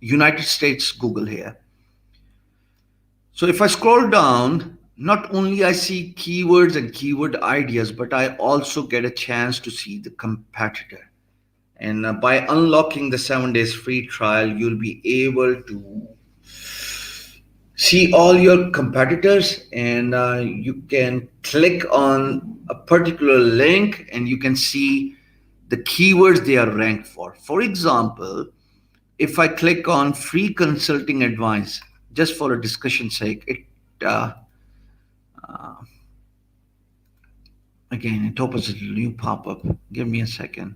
United States Google here. So if I scroll down, not only I see keywords and keyword ideas, but I also get a chance to see the competitor. And by unlocking the 7 days free trial, you'll be able to see all your competitors, and you can click on a particular link and you can see the keywords they are ranked for. For example, if I click on free consulting advice, just for a discussion sake, again, it opens a new pop-up. Give me a second.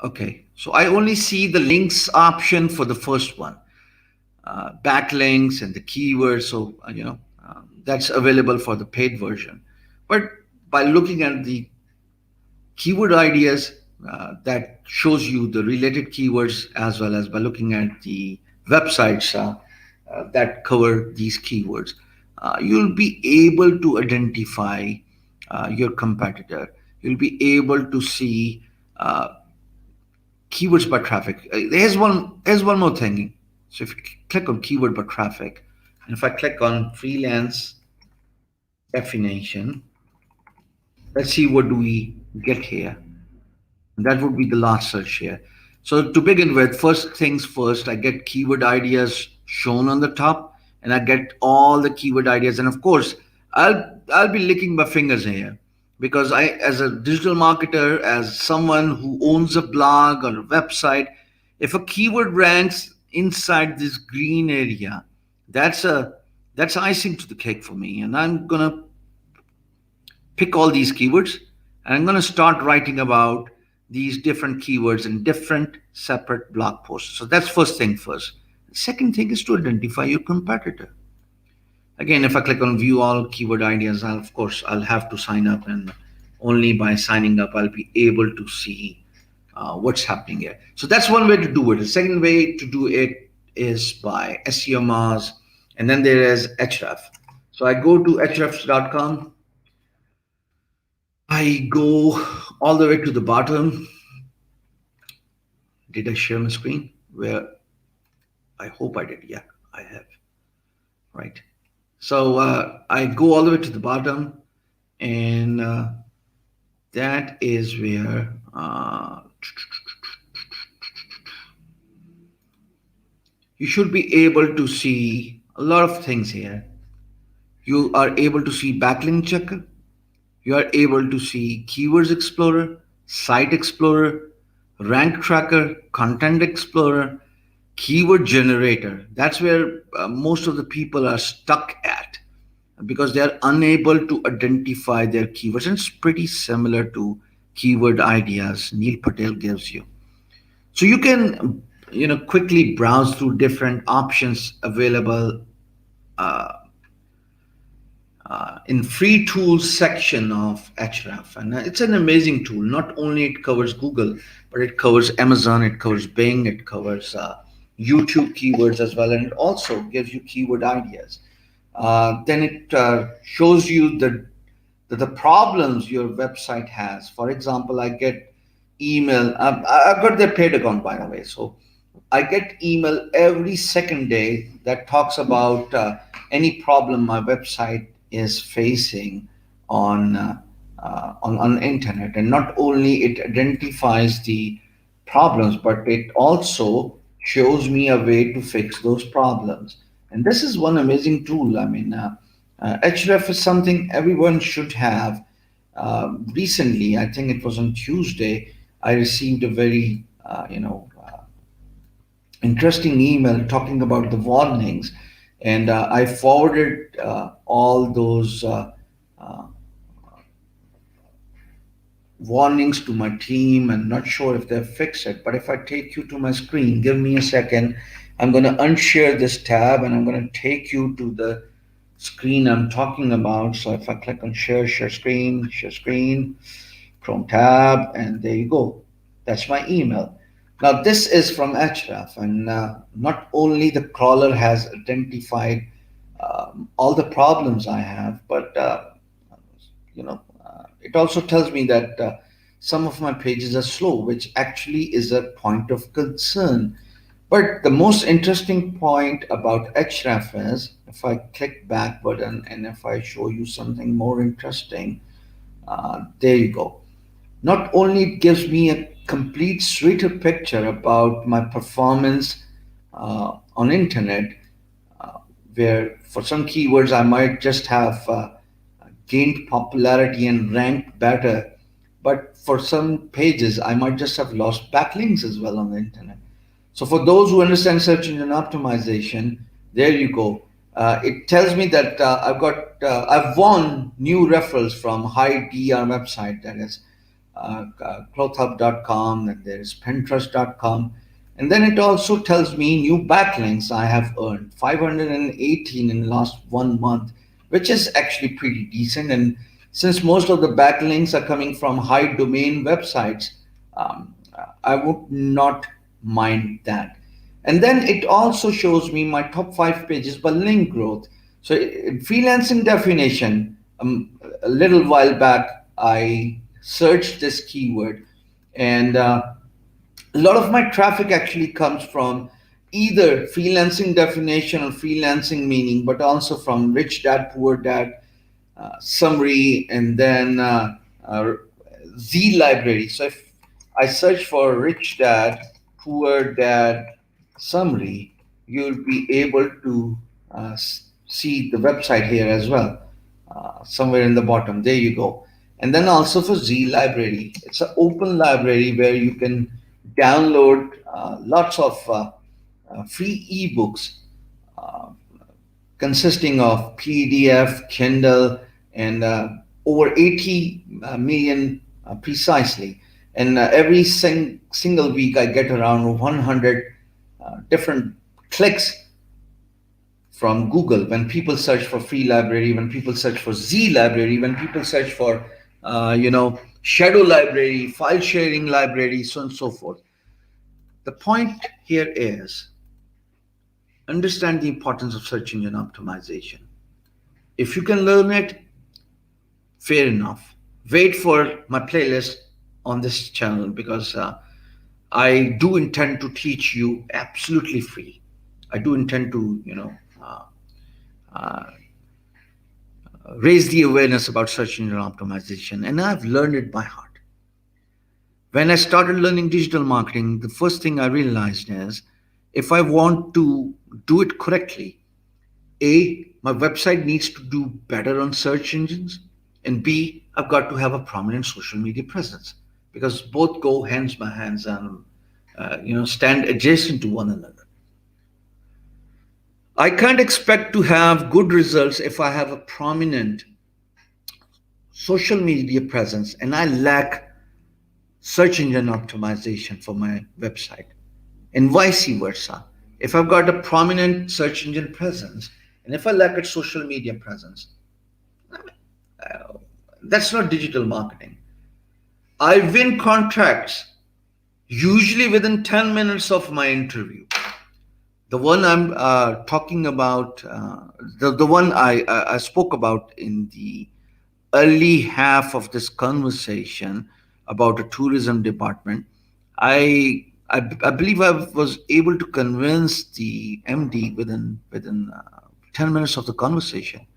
Okay, so I only see the links option for the first one, backlinks and the keywords. So, that's available for the paid version. But by looking at the keyword ideas, that shows you the related keywords, as well as by looking at the websites that cover these keywords, you'll be able to identify your competitor. You'll be able to see keywords by traffic. Here's one more thing. So if you click on keyword by traffic, and if I click on freelance definition. Let's see what do we get here. That would be the last search here. So to begin with, first things first, I get keyword ideas shown on the top, and I get all the keyword ideas. And of course, I'll be licking my fingers here because I, as a digital marketer, as someone who owns a blog or a website, if a keyword ranks inside this green area, that's a that's icing to the cake for me. And I'm gonna pick all these keywords and I'm going to start writing about these different keywords in different separate blog posts. So that's first thing first. Second thing is to identify your competitor. Again, if I click on view all keyword ideas, of course I'll have to sign up, and only by signing up I'll be able to see what's happening here. So that's one way to do it. The second way to do it is by SEO Mars, and then there is Href. So I go to hrefs.com. I go all the way to the bottom. Did I share my screen? Where I hope I did. Yeah, I have. Right. So I go all the way to the bottom, and that is where you should be able to see a lot of things here. You are able to see backlink checker. You are able to see Keywords Explorer, Site Explorer, Rank Tracker, Content Explorer, Keyword Generator. That's where most of the people are stuck at because they are unable to identify their keywords. And it's pretty similar to keyword ideas Neil Patel gives you. So you can quickly browse through different options available uh, in free tools section of Href, and it's an amazing tool. Not only it covers Google, but it covers Amazon, it covers Bing, it covers YouTube keywords as well, and it also gives you keyword ideas. Then it shows you the problems your website has. For example, I get email. I've got their paid account, by the way, so I get email every second day that talks about any problem my website is facing on on internet. And not only it identifies the problems, but it also shows me a way to fix those problems. And this is one amazing tool. I mean, Href is something everyone should have. Recently, I think it was on Tuesday, I received a very interesting email talking about the warnings, and I forwarded all those uh, warnings to my team, and not sure if they've fixed it. But if I take you to my screen, give me a second. I'm going to unshare this tab and I'm going to take you to the screen I'm talking about. So if I click on share screen, Chrome tab, and there you go. That's my email. Now this is from Href, and not only the crawler has identified all the problems I have, but it also tells me that some of my pages are slow, which actually is a point of concern. But the most interesting point about Href is, if I click back button and if I show you something more interesting, there you go. Not only it gives me a complete sweeter picture about my performance on internet, uh, where for some keywords I might just have gained popularity and ranked better, but for some pages I might just have lost backlinks as well on the internet. So for those who understand search engine optimization, there you go. It tells me that I've won new referrals from high DR website, that is clothehub.com, and there's pinterest.com. And then it also tells me new backlinks I have earned 518 in the last 1 month, which is actually pretty decent. And since most of the backlinks are coming from high domain websites, I would not mind that. And then it also shows me my top 5 pages by link growth. So freelancing definition, a little while back, I searched this keyword, and a lot of my traffic actually comes from either freelancing definition or freelancing meaning, but also from rich dad, poor dad, summary, and then uh, Z library. So if I search for rich dad, poor dad summary, you'll be able to see the website here as well, somewhere in the bottom. There you go. And then also for Z library, it's an open library where you can download lots of free ebooks uh, consisting of PDF, Kindle, and over 80 million precisely. And every single week, I get around 100 different clicks from Google when people search for free library, when people search for Z library, when people search for, shadow library, file sharing library, so on and so forth. The point here is understand the importance of search engine optimization. If you can learn it, fair enough. Wait for my playlist on this channel because I do intend to teach you absolutely free. I do intend to, uh, uh, raise the awareness about search engine optimization, and I've learned it by heart. When I started learning digital marketing, the first thing I realized is if I want to do it correctly, A, my website needs to do better on search engines, and B, I've got to have a prominent social media presence because both go hands by hands and stand adjacent to one another. I can't expect to have good results if I have a prominent social media presence and I lack search engine optimization for my website, and vice versa. If I've got a prominent search engine presence and if I lack a social media presence, uh, that's not digital marketing. I win contracts usually within 10 minutes of my interview. The one I'm talking about, the one I spoke about in the early half of this conversation about a tourism department, I believe I was able to convince the MD within 10 minutes of the conversation.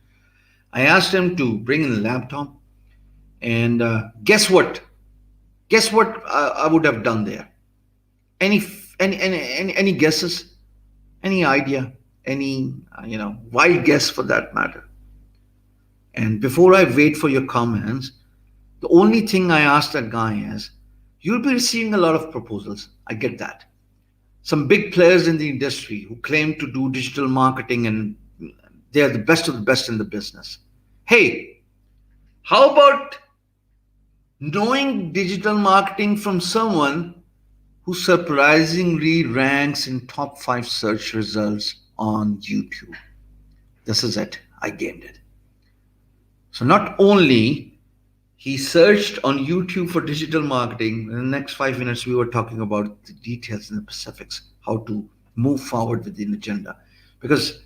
I asked him to bring in a laptop, and guess what? Guess what I would have done there? Any guesses? Any idea? Any wild guess for that matter? And before I wait for your comments, the only thing I ask that guy is, you'll be receiving a lot of proposals. I get that. Some big players in the industry who claim to do digital marketing and they are the best of the best in the business. Hey, how about knowing digital marketing from someone who surprisingly ranks in top 5 search results on YouTube? This is it. I gained it. So not only he searched on YouTube for digital marketing, in the next 5 minutes we were talking about the details and the specifics, how to move forward with the agenda, because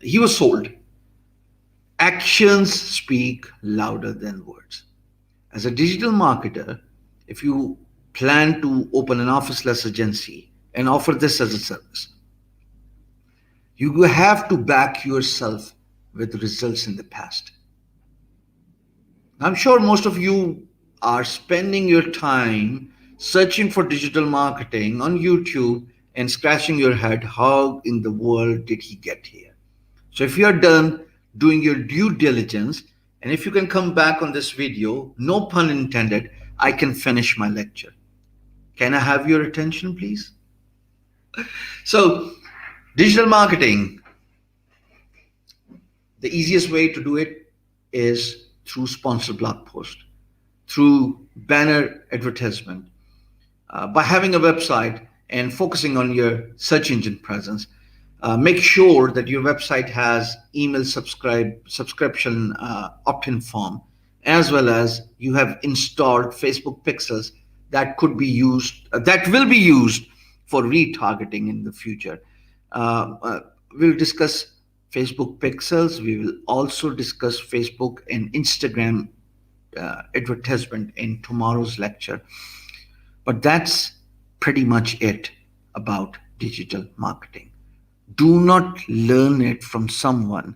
he was sold. Actions speak louder than words. As a digital marketer, if you plan to open an officeless agency and offer this as a service, you have to back yourself with results in the past. I'm sure most of you are spending your time searching for digital marketing on YouTube and scratching your head, how in the world did he get here? So if you're done doing your due diligence, and if you can come back on this video, no pun intended, I can finish my lecture. Can I have your attention, please? So, digital marketing, the easiest way to do it is through sponsored blog post, through banner advertisement, by having a website and focusing on your search engine presence. Make sure that your website has email subscription opt-in form, as well as you have installed Facebook pixels that could be used, that will be used for retargeting in the future. We'll discuss Facebook pixels. We will also discuss Facebook and Instagram advertisement in tomorrow's lecture. But that's pretty much it about digital marketing. Do not learn it from someone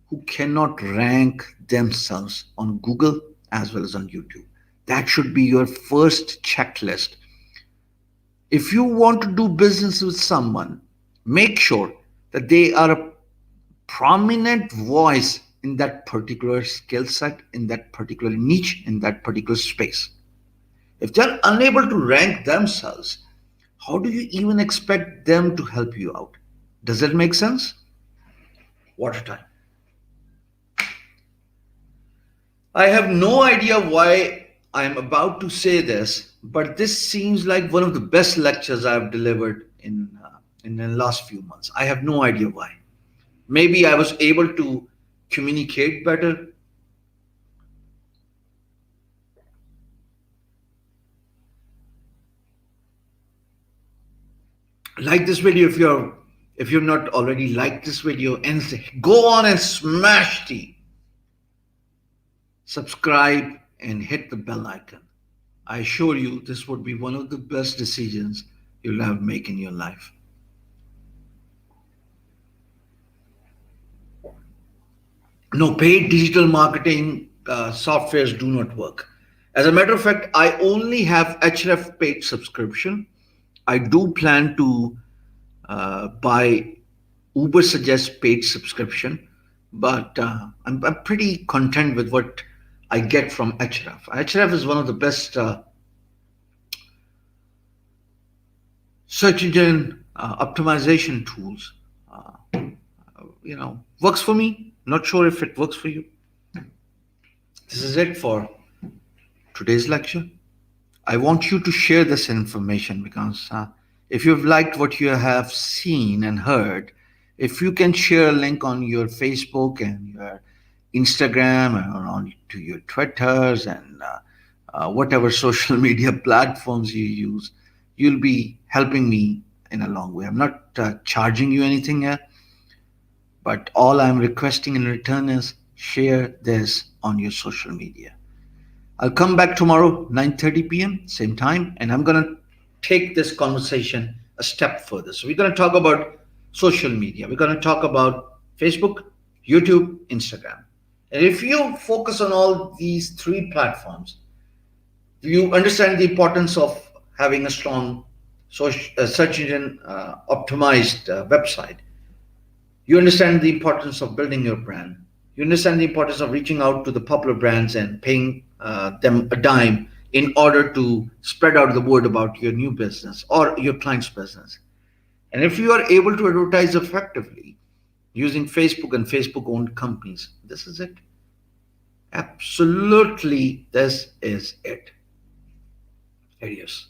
who cannot rank themselves on Google as well as on YouTube. That should be your first checklist. If you want to do business with someone, make sure that they are a prominent voice in that particular skill set, in that particular niche, in that particular space. If they're unable to rank themselves, how do you even expect them to help you out? Does that make sense? Water time. I have no idea why I am about to say this, but this seems like one of the best lectures I've delivered in the last few months. I have no idea why. Maybe I was able to communicate better. Like this video if you're not already liked this video, and go on and smash the subscribe and hit the bell icon. I assure you this would be one of the best decisions you'll ever make in your life. No, paid digital marketing softwares do not work. As a matter of fact, I only have href paid subscription. I do plan to buy Uber Suggest paid subscription, but I'm pretty content with what I get from href. Href is one of the best search engine optimization tools. Works for me. Not sure if it works for you. This is it for today's lecture. I want you to share this information because if you've liked what you have seen and heard, if you can share a link on your Facebook and your Instagram or on to your Twitters and whatever social media platforms you use, you'll be helping me in a long way. I'm not charging you anything here, but all I'm requesting in return is share this on your social media. I'll come back tomorrow, 9:30 p.m., same time, and I'm going to take this conversation a step further. So we're going to talk about social media. We're going to talk about Facebook, YouTube, Instagram. And if you focus on all these three platforms, you understand the importance of having a strong search engine optimized website. You understand the importance of building your brand. You understand the importance of reaching out to the popular brands and paying them a dime in order to spread out the word about your new business or your client's business. And if you are able to advertise effectively using Facebook and Facebook owned companies, this is it. Absolutely, this is it. Adios.